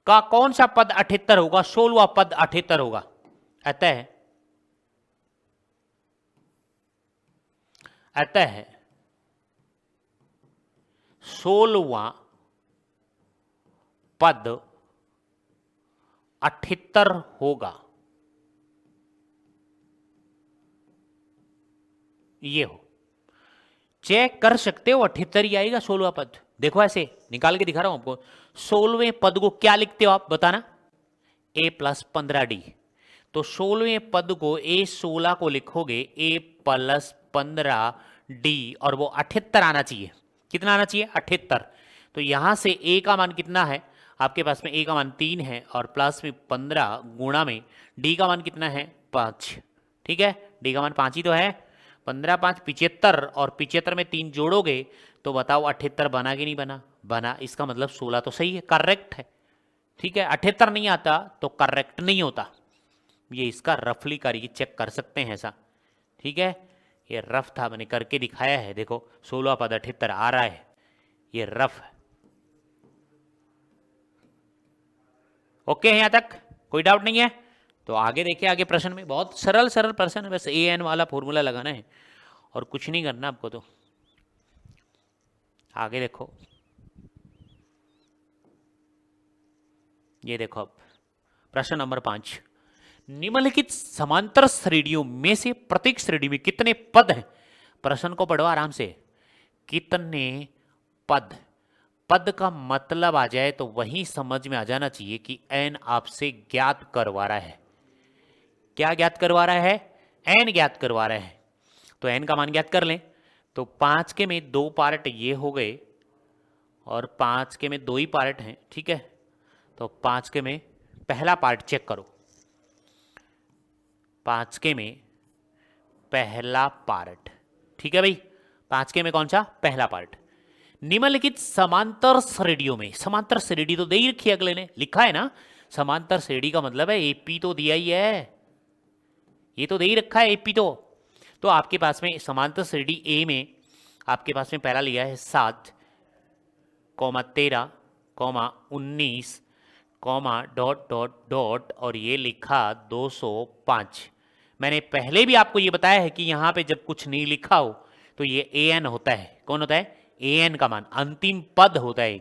[SPEAKER 1] का कौन सा पद 78 होगा, 16वां पद 78 होगा। अतः 16वां पद 78 होगा, ये हो चेक कर सकते हो, 78 ही आएगा 16वां पद। देखो ऐसे निकाल के दिखा रहा हूं आपको, 16वें पद को क्या लिखते हो आप बताना, a प्लस 15d। तो 16वें पद को a16 को लिखोगे a प्लस 15d, और वो 78 आना चाहिए। कितना आना चाहिए, 78। तो यहां से a का मान कितना है आपके पास में, a का मान 3 है और प्लस में 15 गुणा में d का मान कितना है 5। ठीक है, d का मान 5 ही तो है, 15 5 75, और 75 में 3 जोड़ोगे तो बताओ 78 बना कि नहीं बना, बना। इसका मतलब 16 तो सही है, करेक्ट है। ठीक है, 78 नहीं आता तो करेक्ट नहीं होता। ये इसका रफली करिए, चेक कर सकते हैं ऐसा। ठीक है, ये रफ था, मैंने करके दिखाया है, देखो 16 पद 78 आ रहा है, ये रफ है। ओके है, यहां तक कोई डाउट नहीं है? तो आगे देखिए, आगे प्रश्न में बहुत सरल सरल प्रश्न है, बस ए एन वाला फॉर्मूला लगाना है और कुछ नहीं करना आपको। तो आगे देखो, ये देखो अब प्रश्न नंबर 5, निम्नलिखित समांतर श्रेणियों में से प्रत्येक श्रेणी में कितने पद हैं। प्रश्न को पढ़ो आराम से, कितने पद, पद का मतलब आ जाए तो वही समझ में आ जाना चाहिए कि n आपसे ज्ञात करवा रहा है। क्या ज्ञात करवा रहा है, n ज्ञात करवा रहा है। तो n का मान ज्ञात कर लें, तो 5 के में 2 पार्ट ये हो गए और 5 के में 2 ही पार्ट हैं। ठीक है, तो 5 के में पहला पार्ट चेक करो, 5 के में पहला पार्ट। ठीक है भाई, 5 के में कौन सा पहला पार्ट, निम्नलिखित समांतर श्रेणियों में, समांतर श्रेणी तो दे ही रखी है, अगले ने लिखा है ना, समांतर श्रेणी का मतलब है एपी तो दिया ही है, ये तो दे ही रखा है एपी तो आपके पास में समांतर श्रेणी ए में आपके पास में पहला लिया है 7, 13, 19, डॉट डॉट डॉट और ये लिखा 205। मैंने पहले भी आपको ये बताया है कि यहां पे जब कुछ नहीं लिखा हो तो ये an होता है। कौन होता है? an का मान, अंतिम पद होता है।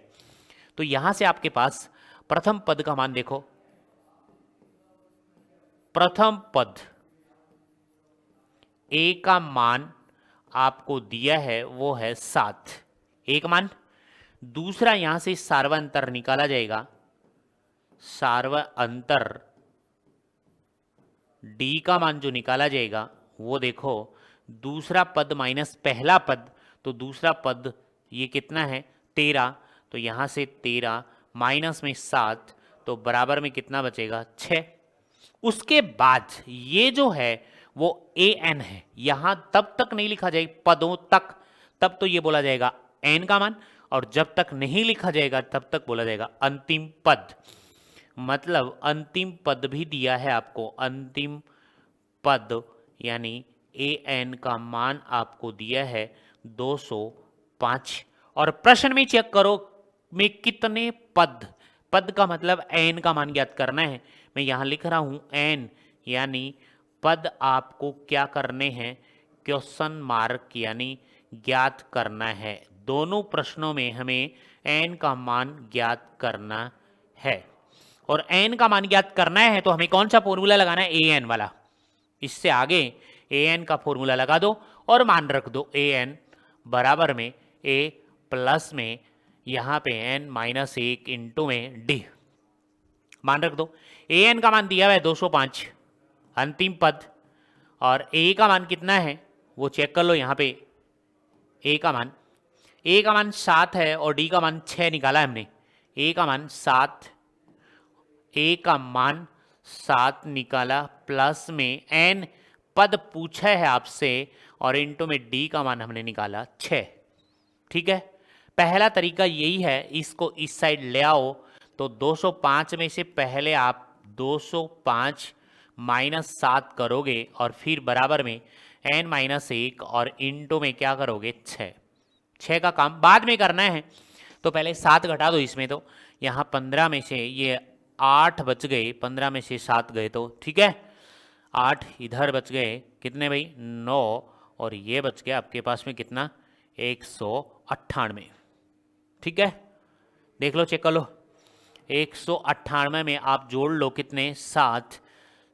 [SPEAKER 1] तो यहां से आपके पास प्रथम पद का मान देखो, प्रथम पद a का मान आपको दिया है वो है 7, एक मान। दूसरा यहां से सार्वंतर निकाला जाएगा, सार्वंतर d का मान जो निकाला जाएगा वो देखो, दूसरा पद माइनस पहला पद, तो दूसरा पद ये कितना है 13, तो यहां से 13 माइनस में 7, तो बराबर में कितना बचेगा 6। उसके बाद ये जो है वो an है, यहां तब तक नहीं लिखा जाएगा पदों तक, तब तो ये बोला जाएगा n का मान, और जब तक नहीं लिखा जाएगा तब तक बोला जाएगा अंतिम पद। मतलब अंतिम पद भी दिया है आपको, अंतिम पद यानी an का मान आपको दिया है 205। और प्रश्न में चेक करो में कितने पद, पद का मतलब n का मान ज्ञात करना है। मैं यहां लिख रहा हूं n, यानी पद आपको क्या करने हैं, क्वेश्चन मार्क यानी ज्ञात करना है। दोनों प्रश्नों में हमें n का मान ज्ञात करना है, और n का मान ज्ञात करना है तो हमें कौन सा फॉर्मूला लगाना है, an वाला। इससे आगे an का फॉर्मूला लगा दो और मान रख दो, an बराबर में a प्लस में यहां पे n माइनस 1 इंटू में d, मान रख दो। an का मान दिया हुआ है 205 अंतिम पद, और a का मान कितना है वो चेक कर लो। यहाँ पे a का मान 7 है और d का मान 6 निकाला है हमने। a का मान 7, a का मान 7 निकाला, प्लस में n पद पूछा है आपसे, और इंटू में d का मान हमने निकाला 6। ठीक है, पहला तरीका यही है, इसको इस साइड ले आओ तो 205 में से पहले आप 205 माइनस 7 करोगे और फिर बराबर में n माइनस 1 और इंटू में क्या करोगे 6 का काम बाद में करना है। तो पहले 7 घटा दो इसमें, तो यहाँ 15 में से ये 8 बच गए, 15 में से 7 गए तो ठीक है 8 इधर बच गए, कितने भाई 9, और ये बच गया आपके पास में कितना 198। ठीक है, देख लो चेक कर लो, 198 में आप जोड़ लो कितने 7,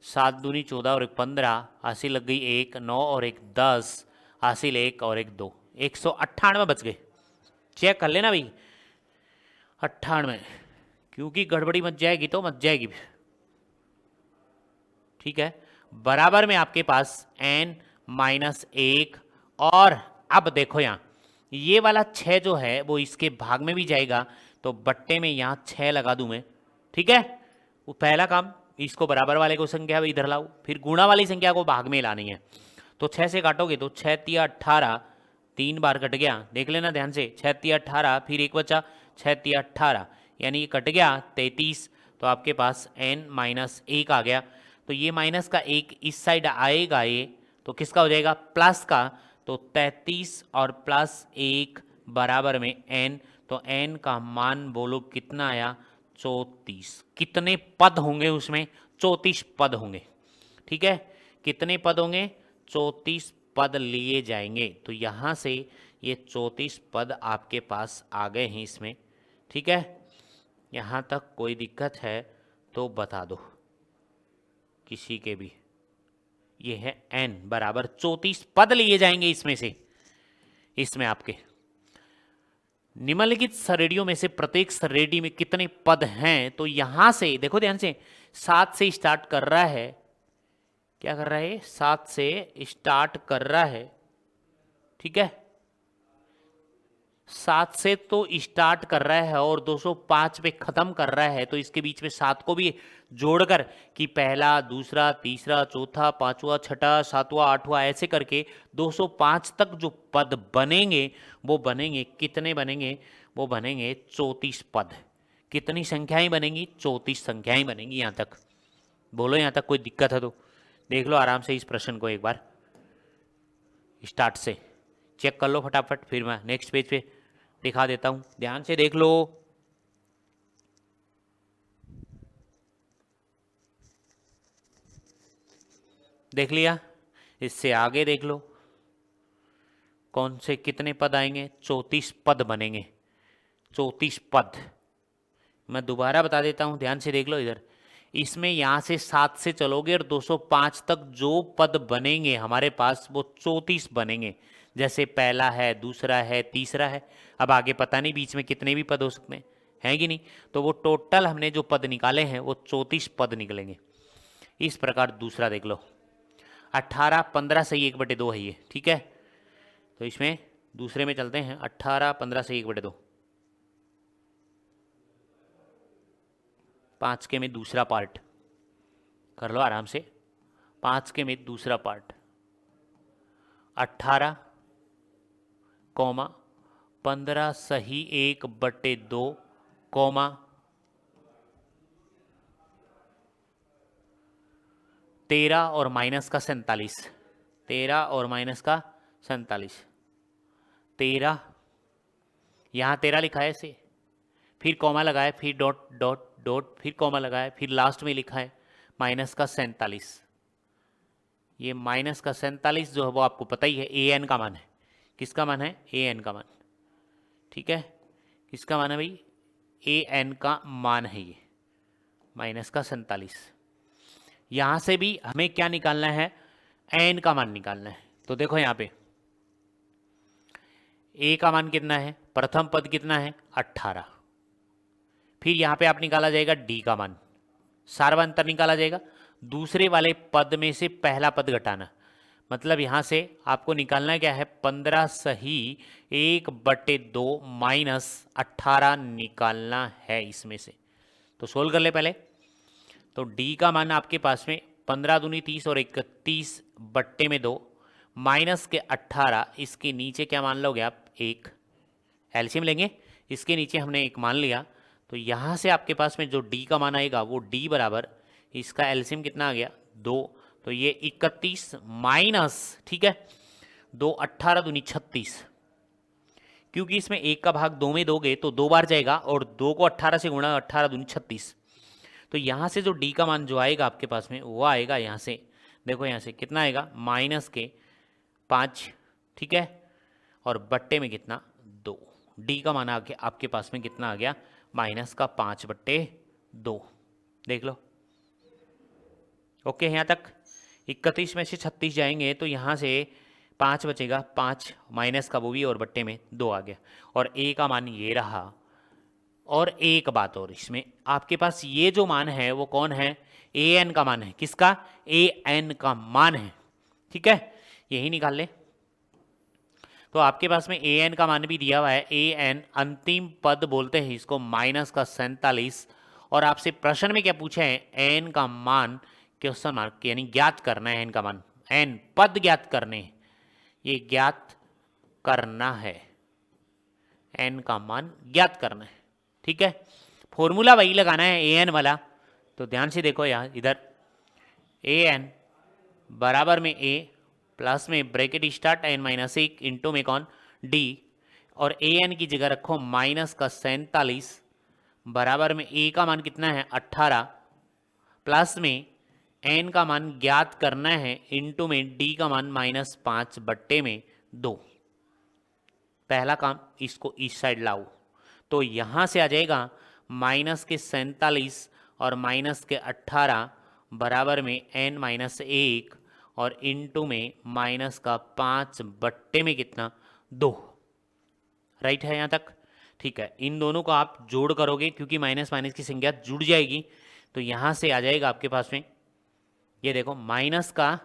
[SPEAKER 1] 7 दूनी 14 और 1 15, हासिल लग गई 1, 9 और 1 10, हासिल 1 और 1 2, 198 बच गए। चेक कर लेना भाई 98, क्योंकि गड़बड़ी मच जाएगी तो मच जाएगी। ठीक है, बराबर में आपके पास n माइनस 1, और अब देखो यहाँ ये वाला 6 जो है वो इसके भाग में भी जाएगा, तो बट्टे में यहाँ 6 लगा दूं मैं। ठीक है, वो पहला काम, इसको बराबर वाले को संख्या इधर लाओ, फिर गुणा वाली संख्या को भाग में लानी है। तो 6 से काटोगे तो 6 तिया 18, 3 बार कट गया, देख लेना ध्यान से, 6 तिया 18, फिर एक बचा 6 तिया 18, यानी ये कट गया 33, तो आपके पास n माइनस 1 आ गया। तो ये माइनस का 1 इस साइड आएगा, ये तो किसका हो जाएगा प्लस का, तो 33 और प्लस 1 बराबर में n, तो n का मान बोलो कितना आया 34। कितने पद होंगे उसमें, 34 पद होंगे। ठीक है, कितने पद होंगे 34 पद लिए जाएंगे। तो यहां से ये 34 पद आपके पास आ गए हैं इसमें। ठीक है, यहां तक कोई दिक्कत है तो बता दो किसी के भी। ये है n बराबर 34 पद लिए जाएंगे इसमें से, इसमें आपके निम्नलिखित श्रेणियों में से प्रत्येक श्रेणी में कितने पद हैं। तो यहां से देखो ध्यान से, 7 से स्टार्ट कर रहा है, क्या कर रहा है 7 से स्टार्ट कर रहा है। ठीक है, 7 से तो स्टार्ट कर रहा है और 205 पे खत्म कर रहा है, तो इसके बीच में 7 को भी जोड़कर कि पहला, दूसरा, तीसरा, चौथा, पांचवा, छठा, सातवां, आठवां ऐसे करके 205 तक जो पद बनेंगे वो बनेंगे कितने बनेंगे? वो बनेंगे 34 पद। कितनी संख्याएं बनेंगी? 34 संख्याएं बनेंगी। यहाँ तक बोलो, यहाँ तक कोई दिक्कत है तो देख लो आराम से इस प्रश्न को एक बार स्टार्ट से चेक कर लो फटाफट, फिर मैं नेक्स्ट पेज पे दिखा देता हूं, ध्यान से देख लो। देख लिया? इससे आगे देख लो कौन से कितने पद आएंगे? 34 पद बनेंगे, 34 पद। मैं दोबारा बता देता हूं, ध्यान से देख लो इधर। इसमें यहां से 7 से चलोगे और 205 तक जो पद बनेंगे हमारे पास वो 34 बनेंगे। जैसे पहला है, दूसरा है, तीसरा है, अब आगे पता नहीं बीच में कितने भी पद हो सकते हैं, है कि नहीं? तो वो टोटल हमने जो पद निकाले हैं वो 34 पद निकलेंगे। इस प्रकार दूसरा देख लो, 18 15 से 1/2 है ये, ठीक है? तो इसमें दूसरे में चलते हैं, 18 15 से 1/2, 5 के में दूसरा पार्ट कर लो आराम से। 5 के में दूसरा पार्ट 18, 15 सही 1/2, 13 और माइनस का 47, 13 और माइनस का 47, 13, यहाँ 13 लिखा है ऐसे, फिर कॉमा लगाए, फिर डॉट डॉट डॉट, फिर कॉमा लगाए, फिर लास्ट में लिखा है माइनस का 47। ये माइनस का 47 जो है वो आपको पता ही है ए एन का मान है। किसका मान है? ए एन का मान, ठीक है? किसका मान है भाई? ए एन का मान है ये माइनस का 47। यहां से भी हमें क्या निकालना है? एन का मान निकालना है। तो देखो यहाँ पे ए का मान कितना है? प्रथम पद कितना है? 18। फिर यहाँ पे आप निकाला जाएगा डी का मान, सार्वंतर निकाला जाएगा, दूसरे वाले पद में से पहला पद घटाना। मतलब यहाँ से आपको निकालना क्या है? 15 सही 1/2 माइनस 18 निकालना है इसमें से। तो सोल्व कर ले पहले। तो डी का मान आपके पास में 15 दूनी 30 और 31/2 माइनस के 18, इसके नीचे क्या मान लोगे आप? 1। एलसीएम लेंगे, इसके नीचे हमने 1 मान लिया, तो यहाँ से आपके पास में जो डी का मान आएगा वो डी बराबर, इसका एलसीएम कितना आ गया? 2। तो ये 31 माइनस, ठीक है, 2 18 दूनी 36, क्योंकि इसमें 1 का भाग 2 में दोगे तो 2 बार जाएगा और 2 को 18 से गुणा, 18 दूनी 36। तो यहाँ से जो डी का मान जो आएगा आपके पास में वो आएगा यहाँ से, देखो यहाँ से कितना आएगा? माइनस के 5, ठीक है, और बट्टे में कितना? 2। डी का मान आके आपके पास में कितना आ गया? माइनस का 5/2। देख लो, ओके यहाँ तक। 31 में से 36 जाएंगे तो यहाँ से 5 बचेगा, 5 माइनस का वो भी, और बट्टे में 2 आ गया, और ए का मान ये रहा। और एक बात और, इसमें आपके पास ये जो मान है वो कौन है? ए एन का मान है। किसका? ए एन का मान है, ठीक है? यही निकाल ले। तो आपके पास में ए एन का मान भी दिया हुआ है। ए एन अंतिम पद बोलते हैं इसको, माइनस का 47। और आपसे प्रश्न में क्या पूछा है? एन का मान, क्वेश्चन मार्क, यानी ज्ञात करना है एन का मान। एन पद ज्ञात करने, ये ज्ञात करना है, एन का मान ज्ञात करना है, ठीक है? फॉर्मूला वही लगाना है ए एन वाला। तो ध्यान से देखो यहाँ, इधर ए एन बराबर में ए प्लस में bracket start an minus 1 into में कौन? डी, और ए एन की जगह रखो माइनस का 47 बराबर में ए का मान कितना है? 18 प्लस में एन का मान ज्ञात करना है इंटू में डी का मान -5/2। पहला काम, इसको इस साइड लाओ, तो यहाँ से आ जाएगा माइनस के 47 और माइनस के 18 बराबर में n-1 और इंटू में माइनस का 5/2 में कितना? 2। राइट है यहाँ तक? ठीक है, इन दोनों को आप जोड़ करोगे क्योंकि माइनस माइनस की संख्या जुड़ जाएगी, तो यहाँ से आ जाएगा आपके पास में, ये देखो, माइनस का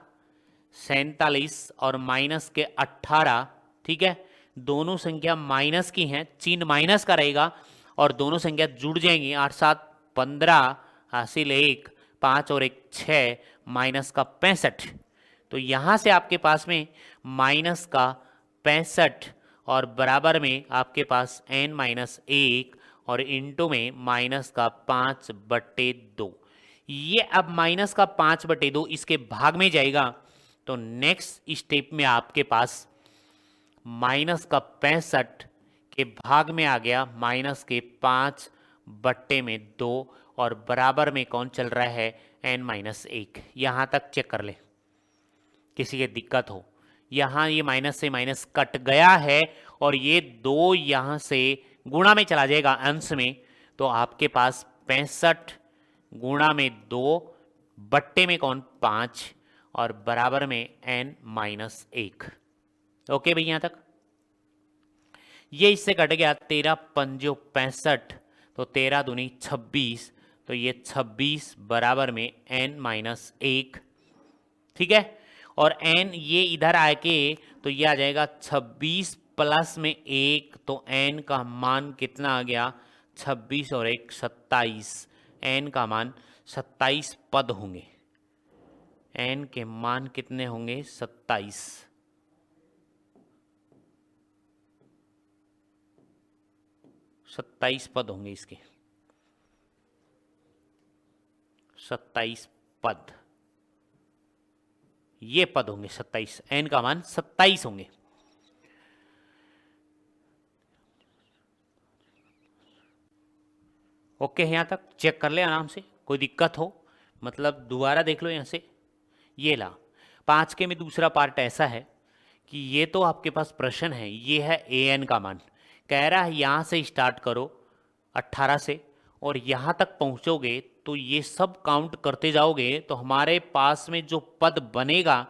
[SPEAKER 1] 47 और माइनस के 18, ठीक है, दोनों संख्या माइनस की हैं, चिन्ह माइनस का रहेगा और दोनों संख्या जुड़ जाएंगी। 8 7 15 हासिल 1, 5 और 1 6, माइनस का 65। तो यहाँ से आपके पास में माइनस का 65 और बराबर में आपके पास n-1 और इंटू में माइनस का 5/2। ये अब माइनस का 5/2 इसके भाग में जाएगा, तो नेक्स्ट स्टेप में आपके पास माइनस का 65 के भाग में आ गया माइनस के 5/2 और बराबर में कौन चल रहा है n-1। यहाँ तक चेक कर ले, किसी की दिक्कत हो। यहाँ ये माइनस से माइनस कट गया है और ये 2 यहाँ से गुणा में चला जाएगा अंश में, तो आपके पास 65 गुणा में 2 बट्टे में कौन 5 और बराबर में n-1। ओके भाई, यहाँ तक ये इससे कट गया 13 पंजो 65, तो 13 दूनी 26, तो ये 26 बराबर में n-1। ठीक है, और n ये इधर आके तो ये आ जाएगा 26 प्लस में 1, तो n का मान कितना आ गया 26 और 1 27, n का मान 27 पद होंगे। n के मान कितने होंगे 27। 27 पद होंगे इसके, 27 पद, ये पद होंगे 27, n का मान 27 होंगे। ओके, यहां तक चेक कर ले आराम से, कोई दिक्कत हो मतलब दोबारा देख लो यहां से। ये ला 5 के में दूसरा पार्ट ऐसा है कि ये तो आपके पास प्रश्न है, ये है an का मान, कह रहा है यहां से स्टार्ट करो 18 से और यहां तक पहुंचोगे तो ये सब काउंट करते जाओगे तो हमारे पास में जो पद बनेगा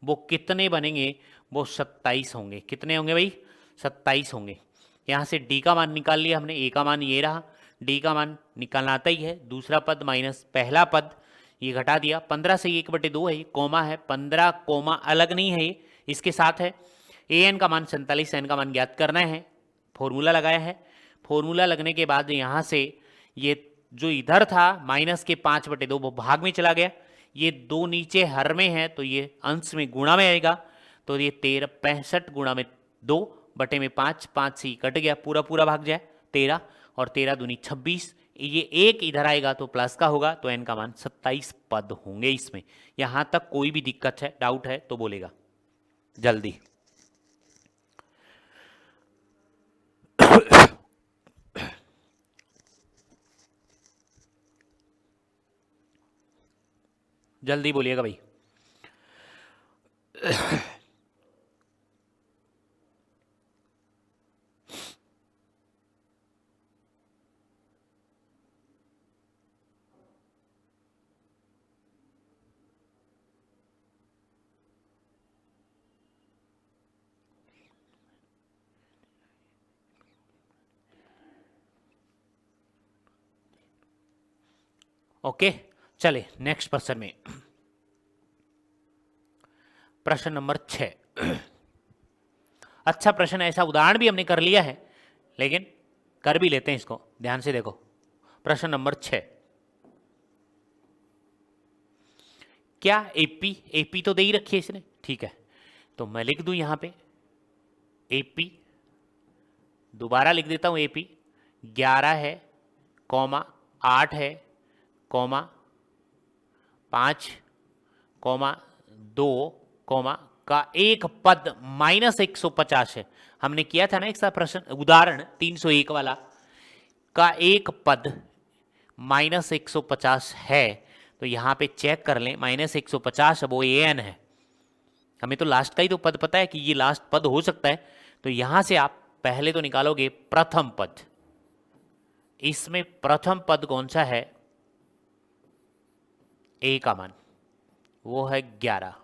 [SPEAKER 1] वो कितने बनेंगे, वो 27 होंगे। कितने होंगे भाई 27 होंगे। यहाँ से d का मान निकाल लिया हमने, a का मान ये रहा, d का मान निकालना आता ही है, दूसरा पद माइनस पहला पद ये घटा दिया, 15 से 1/2 है, ये कोमा है, 15 कोमा अलग नहीं है, ये इसके साथ है। an का मान 47, n का मान ज्ञात करना है, फॉर्मूला लगाया है। फॉर्मूला लगने के बाद यहाँ से ये जो इधर था माइनस के 5/2 वो भाग में चला गया, ये 2 नीचे हर में है तो ये अंश में गुणा में आएगा, तो ये 65 गुणा में 2 बटे में 5, 5 से कट गया, पूरा पूरा भाग जाए 13 और 13 दूनी 26, ये एक इधर आएगा तो प्लस का होगा, तो n का मान 27 पद होंगे इसमें। यहाँ तक कोई भी दिक्कत है, डाउट है तो बोलेगा जल्दी। जल्दी बोलिएगा भाई। ओके, चले नेक्स्ट प्रश्न में। प्रश्न नंबर 6। अच्छा प्रश्न, ऐसा उदाहरण भी हमने कर लिया है लेकिन कर भी लेते हैं इसको, ध्यान से देखो। प्रश्न नंबर 6, क्या एपी तो दे ही रखी है इसने, ठीक है, तो मैं लिख दूं यहां पे एपी, दोबारा लिख देता हूं एपी 11 है, कॉमा 8 है, कॉमा 5, कॉमा 2, कॉमा का एक पद -150 है। हमने किया था ना एक सा प्रश्न उदाहरण 301 वाला, का एक पद -150 है, तो यहां पे चेक कर लें -150 वो an है, हमें तो लास्ट का ही तो पद पता है कि ये लास्ट पद हो सकता है, तो यहां से आप पहले तो निकालोगे प्रथम पद। इसमें प्रथम पद कौन सा है, a का मान वो है 11,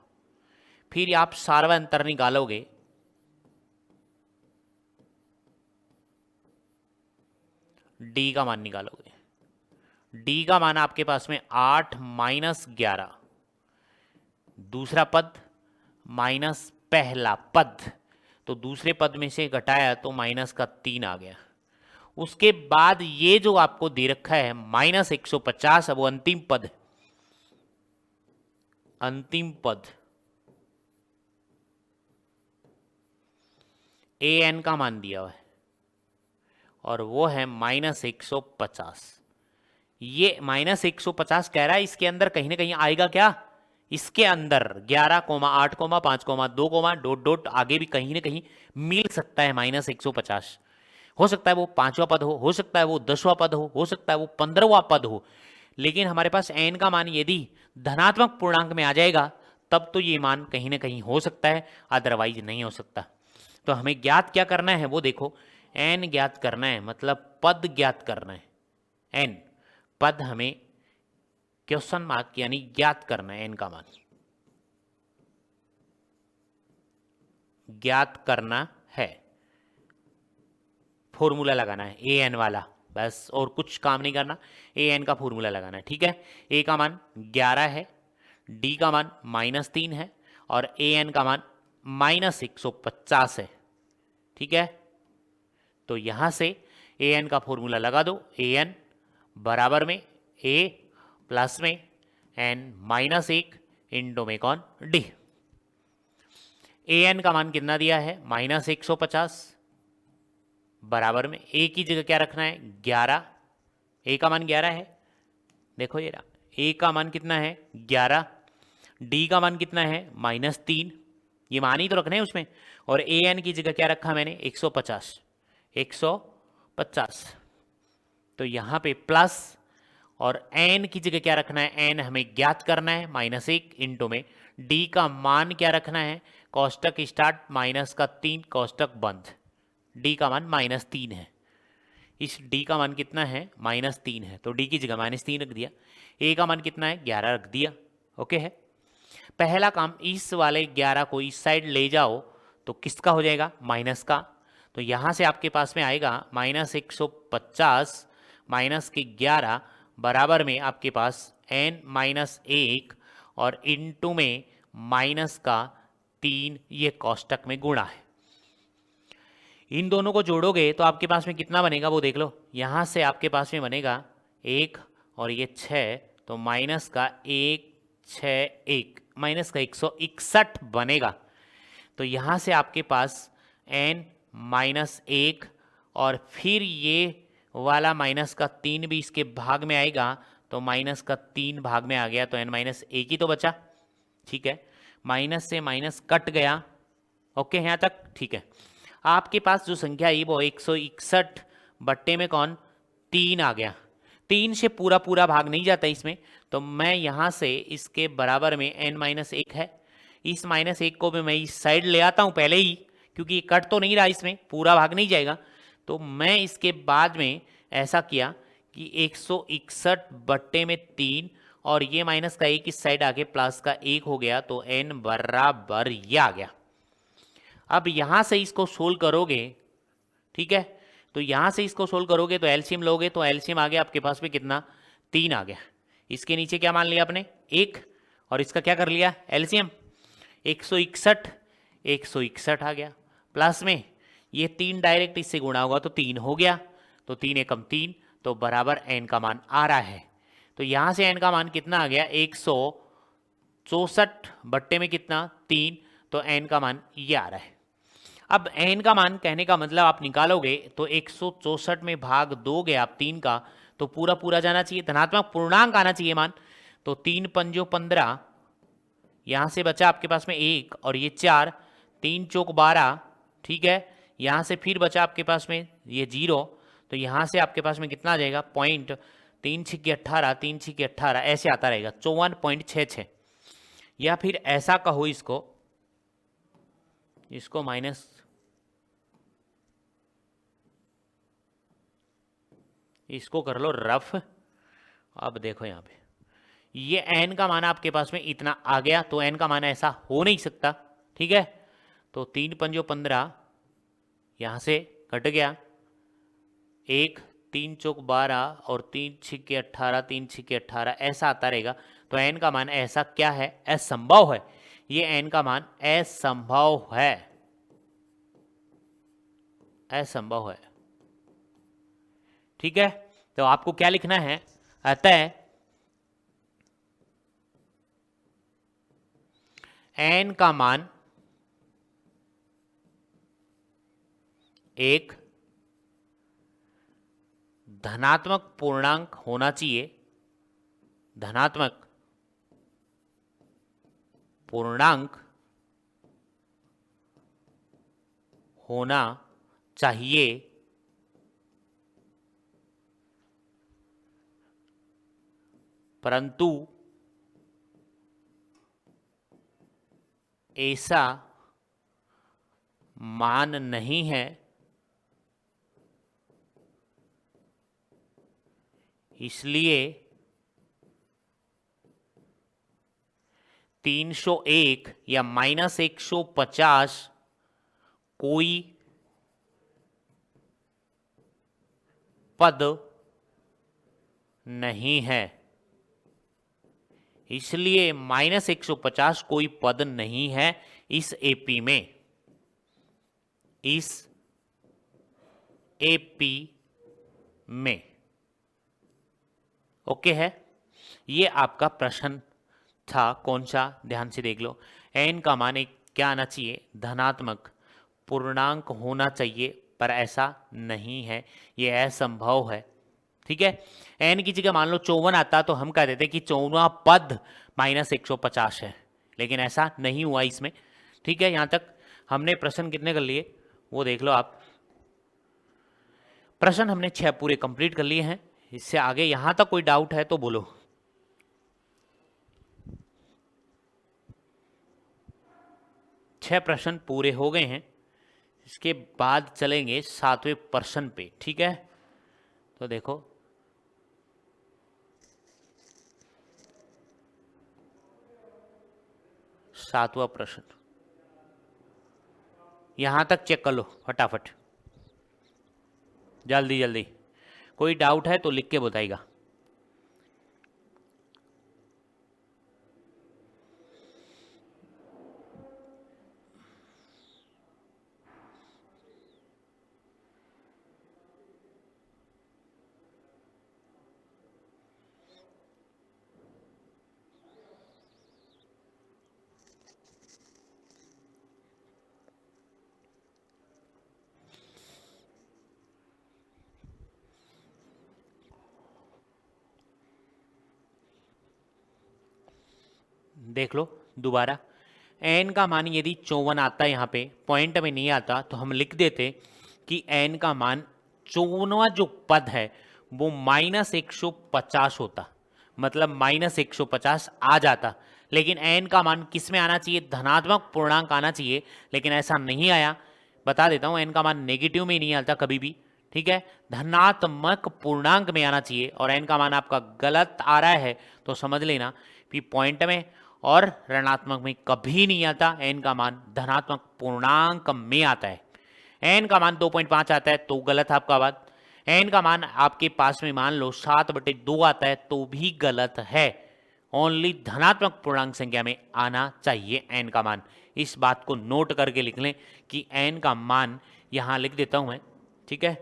[SPEAKER 1] फिर आप सार्वंतर निकालोगे, d का मान निकालोगे, d का मान आपके पास में 8 - 11, दूसरा पद माइनस पहला पद, तो दूसरे पद में से घटाया तो माइनस का 3 आ गया। उसके बाद ये जो आपको दे रखा है -150, अब वो अंतिम पद, अंतिम पद ए एन का मान दिया हुआ है और वो है -150। ये -150 कह रहा है इसके अंदर कहीं ना कहीं आएगा क्या, इसके अंदर 11,8,5,2, डॉट डॉट आगे भी कहीं ना कहीं मिल सकता है -150। हो सकता है वो 5वां पद हो सकता है वो 10वां पद हो सकता है वो 15वां पद हो, लेकिन हमारे पास n का मान यदि धनात्मक पूर्णांक में आ जाएगा तब तो ये मान कहीं ना कहीं हो सकता है, अदरवाइज नहीं हो सकता। तो हमें ज्ञात क्या करना है वो देखो, n ज्ञात करना है, मतलब पद ज्ञात करना है। n पद हमें क्वेश्चन मार्क यानी ज्ञात करना है, n का मान ज्ञात करना है, फॉर्मूला लगाना है ए एन वाला, बस और कुछ काम नहीं करना, ए एन का फॉर्मूला लगाना है। ठीक है, ए का मान 11 है, डी का मान -3 है और ए एन का मान -150 है। ठीक है, तो यहां से ए एन का फॉर्मूला लगा दो, ए एन बराबर में ए प्लस में एन -1 इंटू में कौन डी। ए एन का मान कितना दिया है -150, बराबर में ए की जगह क्या रखना है 11, ए का मान 11 है, देखो ये रहा, ए का मान कितना है 11, डी का मान कितना है -3, ये मान ही तो रखना है उसमें, और ए एन की जगह क्या रखा मैंने 150, 150। तो यहाँ पे प्लस, और एन की जगह क्या रखना है, एन हमें ज्ञात करना है -1 इंटू में डी का मान क्या रखना है, कोष्टक स्टार्ट -3 कोष्टक बंद, डी का मान -3 है, इस डी का मान कितना है -3 है, तो डी की जगह -3 रख दिया, ए का मान कितना है 11 रख दिया। ओके है, पहला काम इस वाले 11 को इस साइड ले जाओ तो किसका हो जाएगा माइनस का, तो यहाँ से आपके पास में आएगा -150 माइनस के 11 बराबर में आपके पास n-1 और इनटू में माइनस का 3, ये कोष्टक में गुणा है। इन दोनों को जोड़ोगे तो आपके पास में कितना बनेगा वो देख लो, यहाँ से आपके पास में बनेगा 1 और ये 6, तो माइनस का 1 6 1 माइनस का 161 बनेगा। तो यहाँ से आपके पास n-1 और फिर ये वाला माइनस का 3 भी इसके भाग में आएगा, तो माइनस का 3 भाग में आ गया, तो n-1 ही तो बचा। ठीक है, माइनस से माइनस कट गया। ओके, यहाँ तक ठीक है। आपके पास जो संख्या आई वो 161 बट्टे में कौन 3 आ गया, 3 से पूरा पूरा भाग नहीं जाता इसमें, तो मैं यहाँ से इसके बराबर में n-1 है, इस -1 को भी मैं इस साइड ले आता हूँ पहले ही, क्योंकि ये कट तो नहीं रहा, इसमें पूरा भाग नहीं जाएगा, तो मैं इसके बाद में ऐसा किया कि 161 बट्टे में 3 और ये माइनस का 1 इस साइड आके प्लस का 1 हो गया, तो n बराबर ये आ गया। अब यहां से इसको सोल्व करोगे, ठीक है, तो यहां से इसको सोल्व करोगे तो एलसीएम लोगे, तो एलसीएम आ गया आपके पास में कितना 3 आ गया, इसके नीचे क्या मान लिया आपने 1 और इसका क्या कर लिया एलसीएम 161 आ गया, प्लस में ये 3 डायरेक्ट इससे गुणा होगा तो 3 हो गया, तो 3 एकम 3, तो बराबर n का मान आ रहा है। तो यहां से n का मान कितना आ गया 164 बट्टे में कितना 3, तो n का मान ये आ रहा है। अब n का मान कहने का मतलब आप निकालोगे तो 164 में भाग दोगे आप 3 का, तो पूरा पूरा जाना चाहिए, धनात्मक पूर्णांक आना चाहिए मान, तो 3 पंजो 15, यहाँ से बचा आपके पास में 1 और ये 4, 3 चौक 12, ठीक है, यहाँ से फिर बचा आपके पास में ये 0, तो यहाँ से आपके पास में कितना आ जाएगा पॉइंट 3 छिक्के 18, 3 छिक्के 18 ऐसे आता रहेगा 54.66, या फिर ऐसा कहो इसको माइनस, इसको कर लो रफ। अब देखो यहाँ पे ये n का मान आपके पास में इतना आ गया, तो n का मान ऐसा हो नहीं सकता, ठीक है, तो 3 पंजो 15, यहाँ से कट गया 1, 3 चौक 12 और 3 छिक्के 18, 3 छिक्के 18 ऐसा आता रहेगा, तो n का मान ऐसा क्या है असंभव है, ये n का मान असंभव है। असंभव है। ठीक है, तो आपको क्या लिखना है, अतः n का मान एक धनात्मक पूर्णांक होना चाहिए, धनात्मक पूर्णांक होना चाहिए, परंतु ऐसा मान नहीं है, इसलिए 301 या -150 कोई पद नहीं है, इसलिए -150 कोई पद नहीं है इस एपी में, इस एपी में। ओके है, ये आपका प्रश्न था। कौन सा, ध्यान से देख लो। n का मान एक क्या आना चाहिए, धनात्मक पूर्णांक होना चाहिए, पर ऐसा नहीं है, ये असंभव है। ठीक है, n की जगह मान लो 54 आता तो हम कह देते कि 54वां पद -150 है, लेकिन ऐसा नहीं हुआ इसमें। ठीक है, यहां तक हमने प्रश्न कितने कर लिए वो देख लो आप। प्रश्न हमने 6 पूरे कंप्लीट कर लिए हैं। इससे आगे यहां तक कोई डाउट है तो बोलो। 6 प्रश्न पूरे हो गए हैं, इसके बाद चलेंगे 7वें प्रश्न पे। ठीक है, तो देखो 7वां प्रश्न, यहां तक चेक कर लो फटाफट, जल्दी जल्दी। कोई डाउट है तो लिख के बताइएगा। देख लो दोबारा, n का मान यदि 54 आता है, यहाँ पे पॉइंट में नहीं आता तो हम लिख देते कि n का मान 54वां जो पद है वो -150 होता, मतलब -150 आ जाता। लेकिन n का मान किस में आना चाहिए, धनात्मक पूर्णांक आना चाहिए, लेकिन ऐसा नहीं आया। बता देता हूँ, n का मान नेगेटिव में नहीं आता कभी भी। ठीक है, धनात्मक पूर्णांक में आना चाहिए, और n का मान आपका गलत आ रहा है तो समझ लेना कि पॉइंट में और ऋणात्मक में कभी नहीं आता, n का मान धनात्मक पूर्णांक में आता है। n का मान 2.5 आता है तो गलत है आपका बात। n का मान आपके पास में मान लो 7/2 आता है तो भी गलत है। ओनली धनात्मक पूर्णांक संख्या में आना चाहिए n का मान। इस बात को नोट करके लिख लें कि n का मान यहां लिख देता हूं मैं। ठीक है,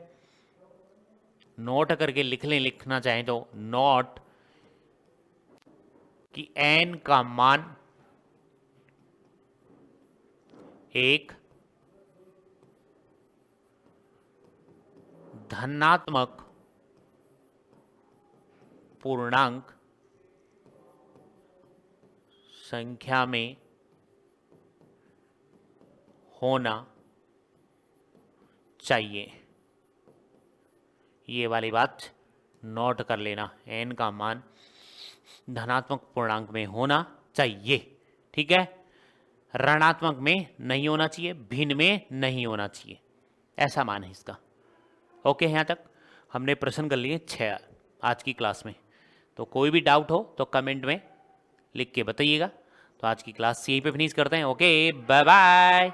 [SPEAKER 1] नोट करके लिख लें, लिखना चाहें तो नोट कि n का मान एक धनात्मक पूर्णांक संख्या में होना चाहिए। ये वाली बात नोट कर लेना, n का मान धनात्मक पूर्णांक में होना चाहिए। ठीक है, ऋणात्मक में नहीं होना चाहिए, भिन्न में नहीं होना चाहिए, ऐसा मान है इसका। ओके, यहाँ तक हमने प्रश्न कर लिए 6 आज की क्लास में। तो कोई भी डाउट हो तो कमेंट में लिख के बताइएगा। तो आज की क्लास यहीं पे फिनिश करते हैं। Okay, bye bye.